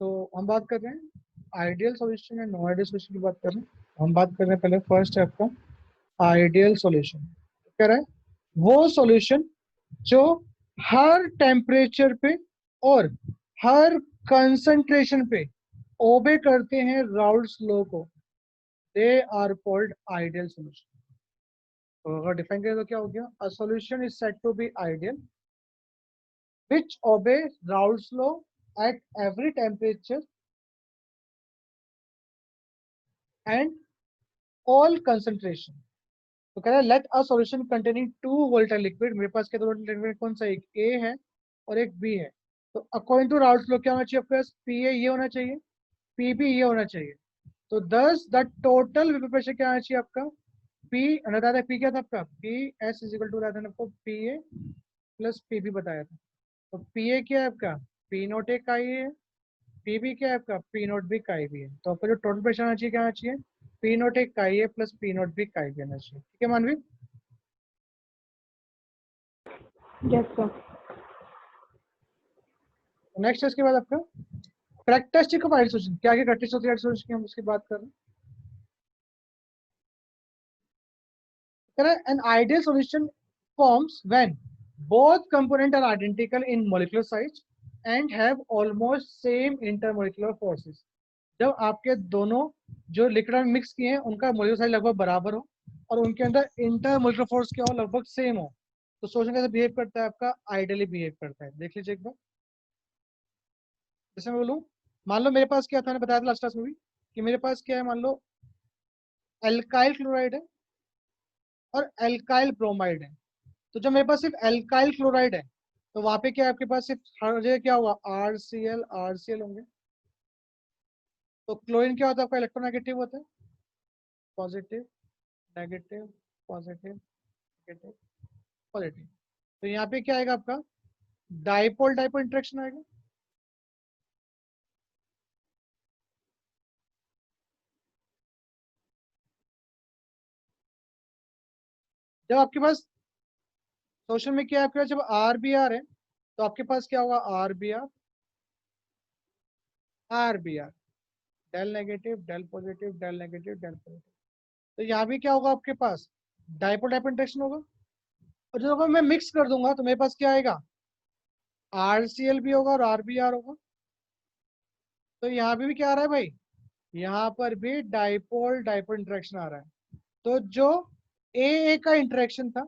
तो हम बात कर रहे हैं आइडियल सॉल्यूशन या नॉन आइडियल सॉल्यूशन की बात कर रहे हैं। हम बात कर रहे हैं पहले फर्स्ट है आपका आइडियल सॉल्यूशन। कह रहा है वो सॉल्यूशन जो हर टेम्परेचर पे और हर कंसंट्रेशन पे ओबे करते हैं राउल्ट्स लॉ को, they are called ideal solution. तो अगर डिफाइन करें तो क्या हो गया, a solution is said to be ideal which obey Raoult's law at every temperature and all concentration। तो कह रहा है let a solution containing two volatile liquid, मेरे पास क्या दो वोलेटाइल लिक्विड कौन सा, एक ए है और एक बी है। तो अकॉर्डिंग टू राउल्ट्स लॉ क्या होना चाहिए आपके पास, पी ए ये होना चाहिए, पी बी ये होना चाहिए। तो दस द टोटल वेपर प्रेशर क्या होना चाहिए आपका, पी बताया था, पी क्या था आपका, P S is equal to बताया था आपको, P A plus P B बताया था। तो पी ए क्या है आपका, पी नोट ए का ही है, पी बी क्या है आपका, पी नोट बी काई भी है। तो आपका जो टोटल प्रेशर आना चाहिए क्या आना चाहिए, पी नोट एक काई है प्लस पी नोट बी काई भी आना चाहिए। ठीक है मानवी। Yes sir. नेक्स्ट इसके बाद आपका करेक्टरिस्टिक ऑफ आइडियल सॉल्यूशन, क्या क्या करेक्टरिस्टिक ऑफ आइडियल सॉल्यूशन की हम उसकी बात कर रहे हैं। An ideal solution forms when both components are identical in molecular size and have almost same intermolecular forces। जब आपके दोनों जो लिक्विड में मिक्स किए हैं उनका मोलिकुलर साइज लगभग बराबर हो और उनके अंदर इंटर मोलिकुलर फोर्स क्या हो, लगभग सेम हो, तो सोल्यूशन कैसे बिहेव करता है आपका, आइडियली बिहेव करता है। देख लीजिए एक बार, जैसे मैं बोलूँ, मान लो मेरे पास क्या था, मैंने बताया था लास्ट क्लास में भी कि मेरे पास क्या है, मान लो एल्काइल क्लोराइड है और एल्काइल ब्रोमाइड है। तो जब मेरे पास सिर्फ एल्काइल क्लोराइड है तो वहां पे क्या है आपके पास सिर्फ हर जगह क्या होगा, आर सी एल होंगे। तो क्लोरीन क्या होता है आपका, इलेक्ट्रोनेगेटिव होता है, positive negative positive negative positive. तो यहाँ पे क्या आएगा आपका, डाइपोल डाइपोल इंटरेक्शन आएगा। जब आपके पास सोल्यूशन में क्या है आपके पास, जब आर बी आर है तो आपके पास क्या होगा, R B R R B R, del negative del positive del negative del positive. तो यहाँ भी क्या होगा आपके पास, डाइपोल डाइपोल इंटरेक्शन होगा। और जब मैं मिक्स कर दूंगा तो मेरे पास क्या आएगा, आर सी एल भी होगा और आर बी आर होगा। तो यहाँ पे भी क्या आ रहा है भाई, यहाँ पर भी डाइपोल डाइपोल इंटरेक्शन आ रहा है। तो जो ए का इंटरेक्शन था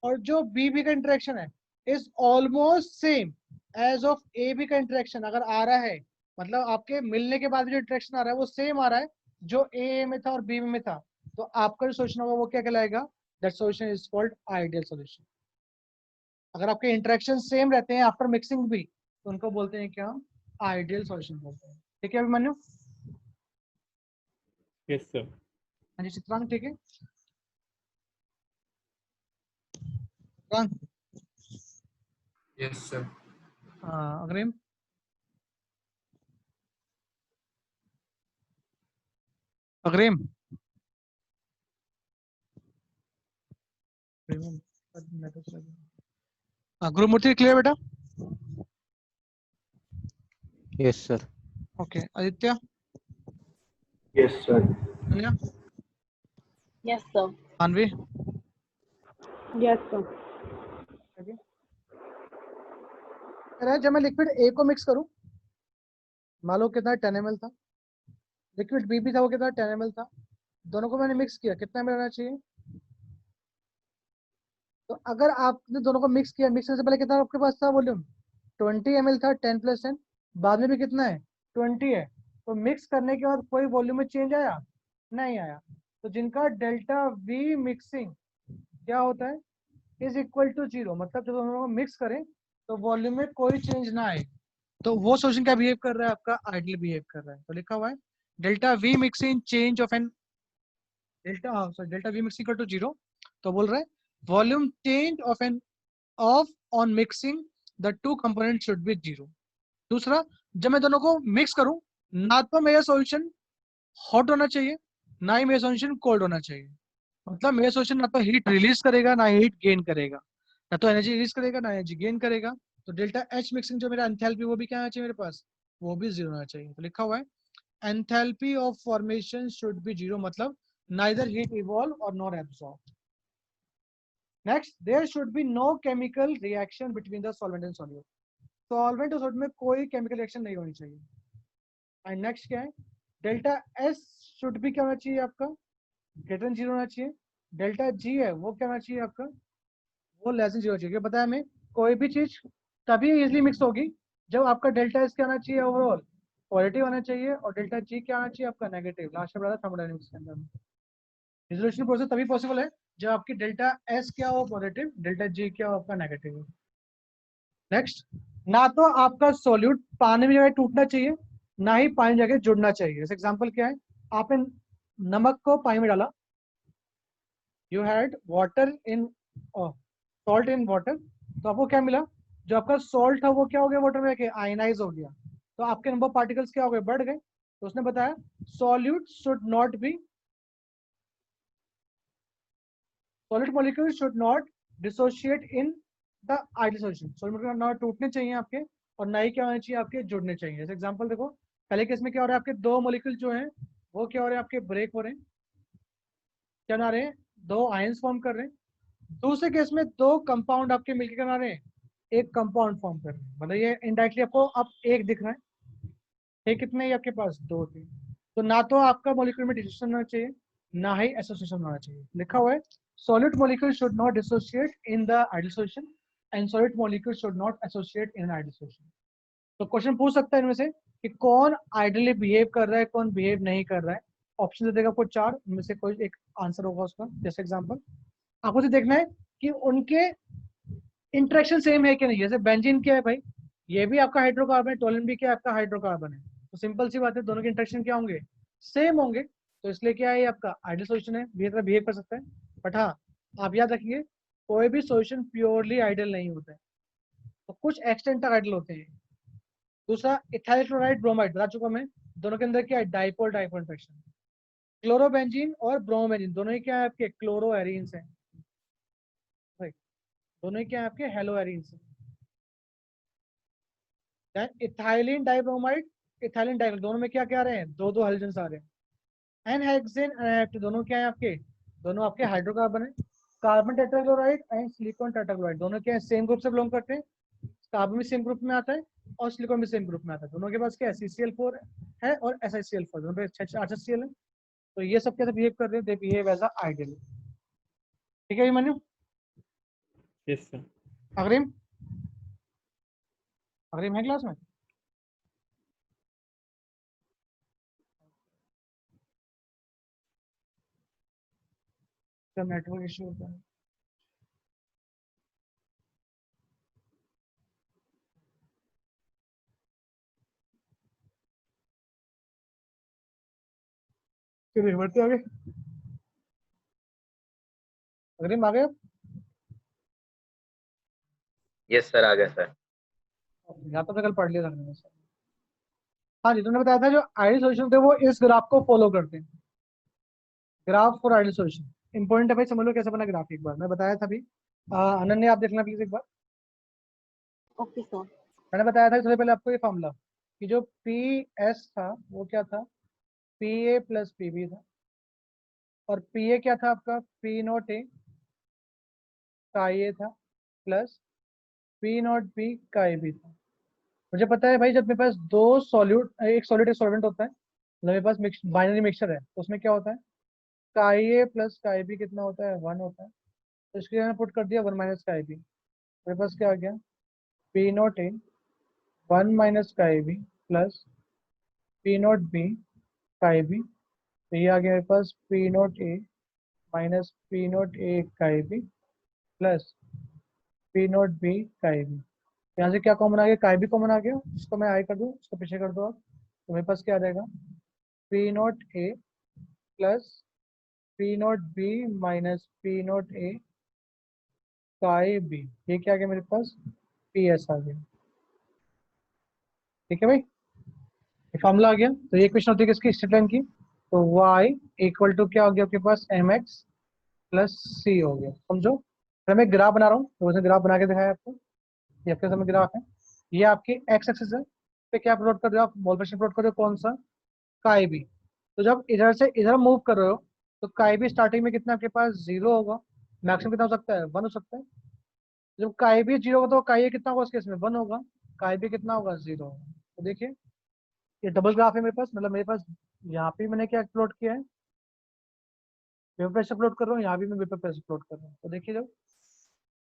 और जो बी का इंटरेक्शन है is almost same as of A B का इंटरेक्शन अगर आ रहा है, मतलब आपके मिलने के बाद जो इंटरेक्शन आ रहा है वो सेम आ रहा है जो ए में था और बी में था। तो आपका जो सोल्यूशन होगा वो क्या कहलाएगा, that solution is called ideal solution. अगर आपके इंटरेक्शन सेम रहते हैं आफ्टर मिक्सिंग भी तो उनको बोलते हैं क्या, आइडियल सोल्यूशन बोलते हैं। ठीक है अभिमन्यु। Yes sir. हाँ जी चित्रांग, ठीक है Chitrang. Yes sir. Agrim. Agrim Gurumurthy clear बेटा। Yes sir. Okay Aditya. Yes sir. Ananya. Yes sir. Manavi. Yes sir. जब मैं लिक्विड ए को मिक्स करूं, मान लो कितना 10 ml था, लिक्विड बी भी था वो कितना 10 ml था, दोनों को मैंने मिक्स किया, कितना ml रहना चाहिए। तो अगर आपने दोनों को मिक्स किया, मिक्स करने से पहले कितना आपके पास था वॉल्यूम, 20 ml था, 10 + 10, बाद में भी कितना है 20 है। तो मिक्स करने के बाद कोई वॉल्यूम में चेंज आया, नहीं आया। तो जिनका डेल्टा वी मिक्सिंग क्या होता है, इज इक्वल टू 0, मतलब जब हम लोग मिक्स करें तो वॉल्यूम में कोई चेंज ना आए, तो वो सोल्यूशन क्या बिहेव कर रहा है आपका, आइडियल बिहेव कर रहा है। तो लिखा हुआ है delta V mixing change of N delta V mixing equal to 0। तो बोल रहा है volume change of N of on mixing the two component should be 0। दूसरा, जब मैं दोनों को मिक्स करूं, ना तो मेरा सॉल्यूशन हॉट होना चाहिए ना ही मेरा सॉल्यूशन कोल्ड होना चाहिए। मतलब मेरा सॉल्यूशन ना तो हीट रिलीज करेगा ना हीट गेन करेगा, ना तो एनर्जी रिलीज करेगा ना एनर्जी गेन करेगा। तो डेल्टा एच मिक्सिंग जो मेरा एंथैल्पी वो भी क्या आना चाहिए मेरे पास, वो भी 0 होना चाहिए। तो लिखा हुआ है enthalpy of formation should be 0, मतलब नाइदर हीट इवॉल्व और nor absorb. Next, there should be no chemical reaction between the solvent and solute, solvent और सॉल्यूट में कोई केमिकल रिएक्शन नहीं होनी चाहिए। एंड नेक्स्ट क्या है, डेल्टा एस शुड भी क्या होना चाहिए आपका, ग्रेटर देन 0 होना चाहिए। डेल्टा जी है वो क्या होना चाहिए आपका, वो लेस देन 0 चाहिए। बताया हमें कोई भी चीज तभी इजिली मिक्स होगी जब आपका डेल्टा एस क्या आना चाहिए, ओवरऑल पॉजिटिव आना चाहिए, और डेल्टा जी क्या आना चाहिए आपका, नेगेटिव। लास्ट में बताया थर्मोडायनेमिक्स के अंदर डिसोल्यूशन प्रोसेस तभी पॉसिबल है जब आपकी डेल्टा एस क्या हो पॉजिटिव, डेल्टा जी क्या हो आपका नेगेटिव हो। नेक्स्ट, ना तो आपका सॉल्यूट पानी में जगह टूटना चाहिए, ना ही पानी जगह जुड़ना चाहिए। जैसे एग्जांपल क्या है, आपने नमक को पानी में डाला, you had water in salt in water, तो आपको क्या मिला, जो आपका सॉल्ट था वो क्या हो गया वाटर में आयनाइज हो गया, तो आपके नंबर पार्टिकल्स क्या हो गए, बढ़ गए। तो उसने बताया solute should not be, solid molecule should not dissociate in the ideal solution, solid molecule ना टूटने चाहिए आपके, और ना ही क्या होने चाहिए आपके जुड़ने चाहिए। जैसे एग्जांपल देखो, पहले केस में क्या हो रहा है, आपके दो मॉलिक्यूल जो हैं वो क्या हो रहे हैं आपके ब्रेक हो रहे हैं, क्या बना रहे हैं, दो आयंस फॉर्म कर रहे हैं। दूसरे केस में दो कंपाउंड आपके मिलकर क्या बना रहे हैं, एक कंपाउंड फॉर्म कर रहे हैं, मतलब ये इनडायरेक्टली आपको अब एक दिख रहा है, ये कितने ही आपके पास दो थे। तो ना तो आपका मॉलिक्यूल में डिसोसिएशन होना चाहिए, ना ही एसोसिएशन होना चाहिए। लिखा हुआ है solid molecule should not dissociate in the ideal solution and solid molecule should not associate in an ideal solution। तो क्वेश्चन पूछ सकता है इनमें से कि कौन आइडियली बिहेव कर रहा है, कौन बिहेव नहीं कर रहा है। ऑप्शन दे देगा आपको चार, इनमें से कोई एक आंसर होगा उसका। जैसे एग्जांपल आपको देखना है कि उनके इंटरेक्शन सेम है कि नहीं। जैसे बेंजीन क्या है भाई, ये भी आपका हाइड्रोकार्बन है, टोलिन भी क्या है आपका हाइड्रोकार्बन है, तो सिंपल सी बात है दोनों के इंटरेक्शन क्या होंगे, सेम होंगे। तो इसलिए क्या है ये आपका आइडियल सॉल्यूशन है, बिहेव कर सकता है। बट हाँ, आप याद रखिए कोई भी सॉल्यूशन प्योरली आइडियल नहीं होता है, तो कुछ एक्सटेंट तक आइडियल होते हैं। दूसरा, इथाइल क्लोराइड ब्रोमाइड बता चुका मैं, दोनों के अंदर क्या है, डाइपोल डाइपोल इंटरेक्शन। क्लोरोबेंजीन और ब्रोमोबेंजीन दोनों ही क्या है आपके क्लोरो एरीन्स हैं, दोनों ही क्या है आपके हेलो एरीन्स हैं। इथाइलिन डाइब्रोमाइड, इथाइलिन डाइब्रोमाइड दोनों में क्या क्या आ रहे हैं, दो दो हाइड्रोजन आ रहे हैं। एनहेक्सेन एनाइड दोनों क्या है आपके, दोनों आपके हाइड्रोकार्बन है। Carbon tetrachloride and silicon tetrachloride दोनों क्या है, सेम ग्रुप से बिलोंग करते हैं। कार्बन भी सेम ग्रुप में आता है और सिलिकॉन भी सेम ग्रुप में आता है। दोनों के पास क्या है, CCl4 है और SiCl4, दोनों पे HCl है। तो ये सब कैसे बिहेव कर रहे हैं, they behave as a ideal. ठीक है मनु, Yes, sir. अग्रिम, अग्रिम है क्लास में। नेटवर्क इश्यू होता है। फिर बढ़ते आगे, अग्रिम आ गए। यस सर, आ गया सर। या तो कल पढ़ लिया था। हाँ जी, तुमने बताया था जो आइडियल सॉल्यूशन थे वो इस ग्राफ को फॉलो करते हैं, graph for ideal solution. Important है भाई, समझ लो कैसे बना ग्राफ, एक बार मैं बताया था अभी। अनन्या आप देखना प्लीज एक बार। Okay sir. मैंने बताया था सबसे पहले आपको ये फॉर्मूला कि जो PS था वो क्या था, PA प्लस PB था, और PA क्या था आपका, P0A का ये था, प्लस P0B का ये भी था। मुझे पता है भाई, जब मेरे पास दो सॉल्यूट, एक सॉलिड एक सॉल्वेंट होता है, मतलब मेरे पास बाइनरी मिक्सचर है, तो उसमें क्या होता है, का ए प्लस का बी कितना होता है, 1 होता है। तो इसके लिए मैंने पुट कर दिया 1 माइनस का बी, मेरे पास क्या आ गया, P0A 1 माइनस का बी प्लस P0B का बी। तो ये आ गया मेरे पास P0A माइनस P0A का बी प्लस P0B का बी। यहाँ से क्या कॉमन आ गया, का बी कॉमन आ गया, इसको मैं आई कर दूँ, इसको पीछे कर दो आप, तो मेरे पास क्या आ जाएगा, P0A plus P0B minus P0A का बी। ये क्या आ गया मेरे पास, PS आ गया। ठीक है भाई, ये फॉर्मूला आ गया। तो ये क्वेश्चन होती है किसकी, स्ट्रेट लाइन की। तो y इक्वल टू क्या हो गया आपके पास, mx प्लस c हो गया। समझो, फिर मैं ग्राफ बना रहा हूँ, तो उसने ग्राफ बना के दिखाया आपको। ये आपके सामने ग्राफ है, ये आपकी एक्स एक्सिस है, पे क्या प्लॉट कर रहे हो आप, बॉल पेशन प्लॉट कर रहे हो कौन सा, काई बी। तो जब इधर से इधर मूव कर रहे हो तो काई बी स्टार्टिंग में कितना आपके पास 0 होगा, मैक्सिमम कितना हो सकता है 1 हो सकता है। जब काई बी 0 होगा तो काई ए कितना होगा उस केस में 1 होगा, काई बी कितना होगा 0 होगा। तो देखिए ये डबल ग्राफ है मेरे पास, मतलब मेरे पास यहाँ पे मैंने क्या प्लॉट किया है, वेपर प्रेशर प्लॉट कर रहा हूँ, यहाँ भी मैं वेपर प्रेशर प्लॉट कर रहा हूँ। तो देखिए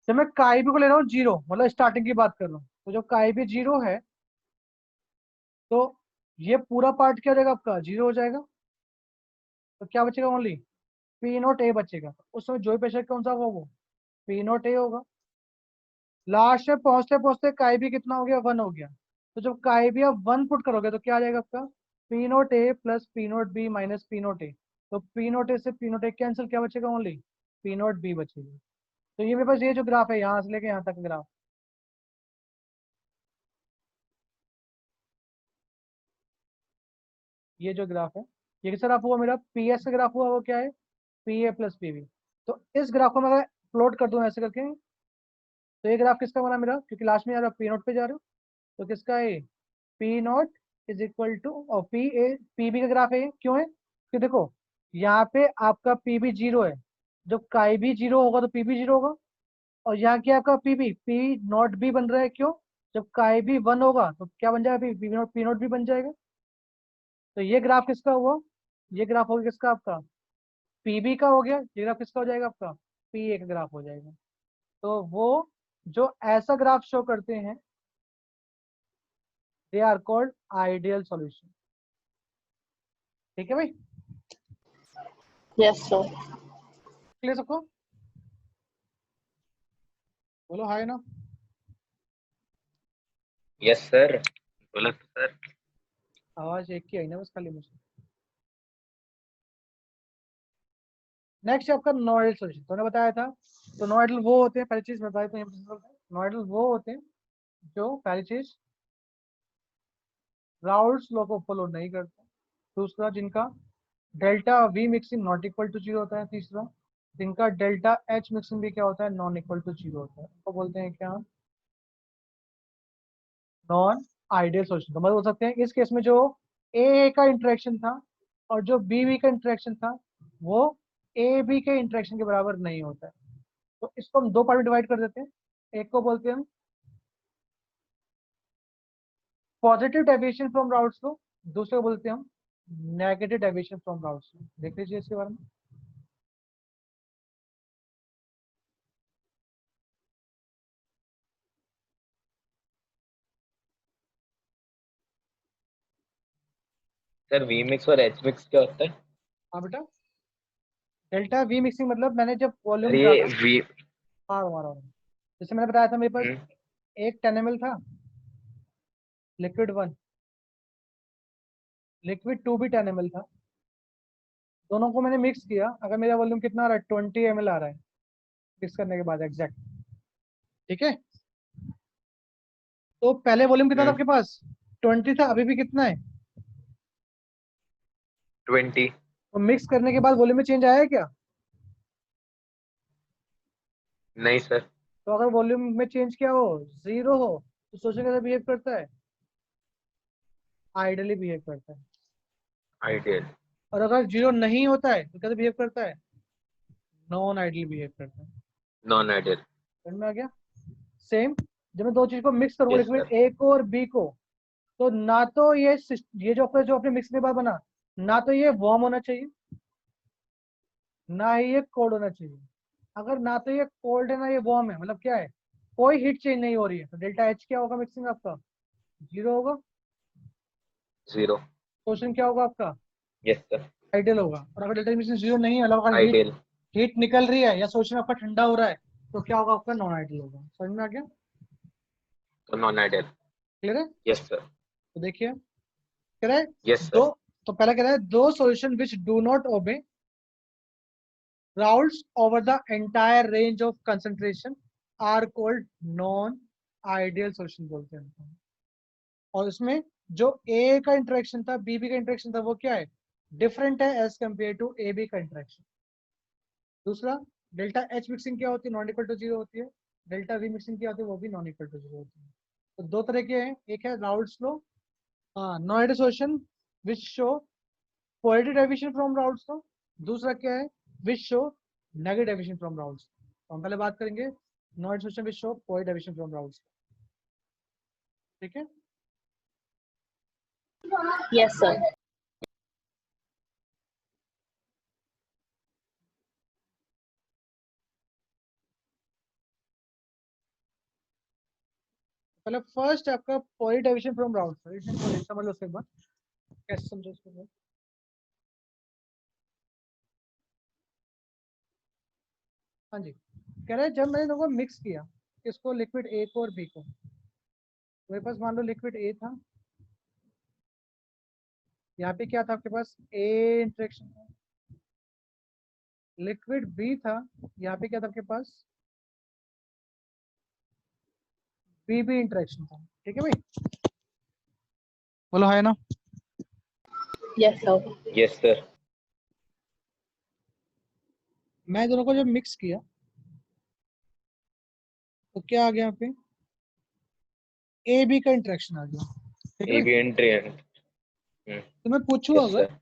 जब मैं काई बी को ले रहा हूँ 0, मतलब स्टार्टिंग की बात कर रहा हूँ, तो जब काई बी 0 है तो ये पूरा पार्ट क्या हो जाएगा आपका 0 हो जाएगा। तो क्या बचेगा ओनली पी नॉट ए बचेगा, उस समय जो प्रेशर कौन सा होगा वो पी नॉट ए होगा। लास्ट में पहुंचते पहुंचते काई भी कितना हो गया 1 हो गया। तो जब काई भी आप 1 पुट करोगे तो क्या आ जाएगा आपका P not a plus P not B minus P not a. तो पी नॉट ए से पी नॉट ए कैंसिल, क्या बचेगा ओनली पी नॉट बी बचेगी। तो ये मेरे पास ये जो ग्राफ है यहाँ से लेके यहाँ तक ग्राफ, ये जो ग्राफ है ये किस ग्राफ हुआ मेरा पी एस का ग्राफ हुआ, वो क्या है P A plus P B. तो इस ग्राफ को मैं अगर प्लॉट कर दूं ऐसे करके, तो ये ग्राफ किसका बना मेरा, क्योंकि लास्ट में यार पी नॉट पे जा रहे हो, तो किसका है P not is equal to, और पी ए पी बी का ग्राफ है ये, क्यों है कि देखो यहाँ पे आपका पी बी 0 है, जब काई भी 0 होगा तो पी बी 0 होगा, और यहाँ क्या आपका P B P not B बन रहा है, क्यों जब काई भी 1 होगा तो क्या बन जाएगा पी नॉट भी बन जाएगा। तो ये ग्राफ किसका हुआ, ये ग्राफ हो गया किसका आपका पीबी का हो गया, ये ग्राफ किसका हो जाएगा आपका पी ए का ग्राफ हो जाएगा। तो वो जो ऐसा ग्राफ शो करते हैं they are called ideal solution. ठीक है भाई, Yes, sir. ले सबको बोलो हाय ना। यस सर, बोला सर। आवाज एक की आई ना बस खाली मुझे। नेक्स्ट आपका नोडल सॉल्यूशन, तो मैंने बताया था, तो नोडल वो होते हैं, पहली चीज बताई तो नोडल वो होते हैं जो पहली चीज राउल्स लॉ को फॉलो नहीं करते, दूसरा जिनका delta V mixing not equal to 0 होता है, तीसरा जिनका डेल्टा एच मिक्सिंग भी क्या होता है नॉन इक्वल टू 0 होता है, तो बोलते हैं क्या नॉन आइडियल सॉल्यूशन। तो मतलब बोल सकते हैं इस केस में जो ए का इंटरेक्शन था और जो बी का इंटरेक्शन था वो ए बी के इंटरेक्शन के बराबर नहीं होता है। तो इसको हम दो पार्ट में डिवाइड कर देते हैं, एक को बोलते हैं हम पॉजिटिव डेविएशन फ्रॉम राउट्स को, दूसरे को बोलते हैं हम नेगेटिव डेविएशन फ्रॉम राउट्स को। देख लीजिए इसके बारे में। सर वी मिक्स और एच मिक्स क्या होता है? हाँ बेटा, डेल्टा वी मिक्सिंग मतलब मैंने जब सर वॉल्यूम ये डाला, वी हाँ हमारा जैसे मैंने बताया था मेरे पास एक 10 ml था, लिक्विड 1, लिक्विड 2 भी 10 ml था, दोनों को मैंने मिक्स किया, अगर मेरा वॉल्यूम कितना आ रहा है 20 ml आ रहा है मिक्स करने के बाद एग्जैक्ट। ठीक है, तो पहले वॉल्यूम कितना था आपके पास 20 था, अभी भी कितना है 20। तो मिक्स करने के बाद वॉल्यूम में चेंज आया है क्या, नहीं सर। तो अगर वॉल्यूम में चेंज क्या हो 0 हो तो सोचो कैसे बिहेव करता है आइडली बिहेव करता है, आइडियल। और अगर 0 नहीं होता है तो कैसे बिहेव करता है नॉन आइडली बिहेव करता है। Non ideal. समझ में आ गया। सेम जब मैं दो चीज को मिक्स करूंगा यस लिक्विड सर। ए को और बी को, तो ना तो ये जो अपने मिक्स के बाद बना, ना तो ये वार्म होना चाहिए ना ही ये कोल्ड होना चाहिए। अगर ना तो ये कोल्ड है ना ये वार्म है, मतलब क्या है कोई हीट चेंज नहीं हो रही है, तो डेल्टा एच क्या होगा मिक्सिंग आपका 0 होगा। 0। क्वेश्चन क्या होगा आपका यस सर। आइडियल होगा। और अगर डेल्टा मिक्सिंग 0 नहीं है, मतलब अगर हीट आइडियल। हीट निकल रही है या सोचना आपका ठंडा हो रहा है, तो क्या होगा आपका नॉन आइडियल होगा। समझ में आ गया, तो नॉन आइडियल। क्लियर है। Yes sir. तो देखिए कह रहा है यस दो, सर। तो पहला कह रहा है दो solution which do not obey Raoults over the entire range of concentration are called non-ideal solution बोलते हैं उनको। और इसमें जो A का इंटरेक्शन था B का इंटरेक्शन था वो क्या है डिफरेंट है एज कम्पेयर टू AB का इंटरेक्शन। दूसरा डेल्टा H मिक्सिंग क्या होती है नॉन इक्वल टू 0 होती है। डेल्टा वी मिक्सिंग क्या होती है, वो भी नॉन इक्वल टू जीरो होती है। तो दो तरह के हैं, एक है राउल्ट्स लॉ, नॉइड association which show positive deviation from Raoult's law, दूसरा क्या है which show negative deviation from Raoult's. तो हम पहले बात करेंगे नॉइड association which show positive deviation from Raoult's, ठीक है। Yes, sir. पहले फर्स्ट आपका पॉजिटिव डेविएशन फ्रॉम राउल्ट्स, समझ लो एक बार कैसे समझो इसको। हाँ जी, कह रहे हैं जब मैंने दोनों को मिक्स किया, किसको, लिक्विड ए को और बी को, मेरे पास मान लो लिक्विड ए था, यहाँ पे क्या था आपके पास ए इंटरेक्शन था, लिक्विड बी था, यहाँ पे क्या था आपके पास बी बी इंटरेक्शन था, ठीक है भाई, बोलो है ना। Yes, sir. Yes, sir. मैं दोनों को जब मिक्स किया तो क्या आ गया यहाँ पे, ए बी का इंटरेक्शन आ गया, ठीक है AB भाई? entry and तो मैं पूछूं yes, अगर sir.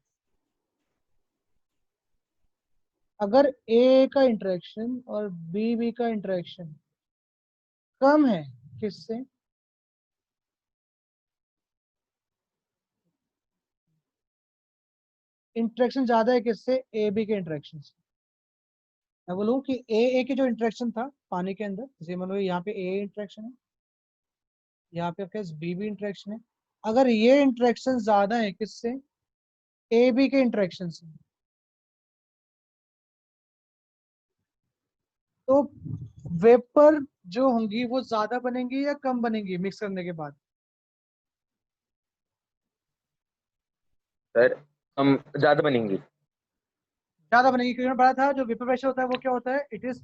अगर ए का इंटरेक्शन और बी बी का इंटरेक्शन कम है किससे, इंटरेक्शन ज्यादा है किससे, ए बी के इंटरेक्शन से। मैं बोलूँ कि ए के जो इंटरेक्शन था पानी के अंदर, जैसे मान लो यहाँ पे ए इंटरेक्शन है, यहाँ पे आपके बी बी इंटरेक्शन है, अगर ये इंटरेक्शन ज्यादा है किससे, ए बी के इंटरेक्शन से, तो वेपर जो होंगी वो ज्यादा बनेंगी या कम बनेंगी मिक्स करने के बाद। Sir, हम ज्यादा बनेंगी। ज्यादा बनेगी क्योंकि मैंने पढ़ा था जो वेपर प्रेशर होता है वो क्या होता है, it is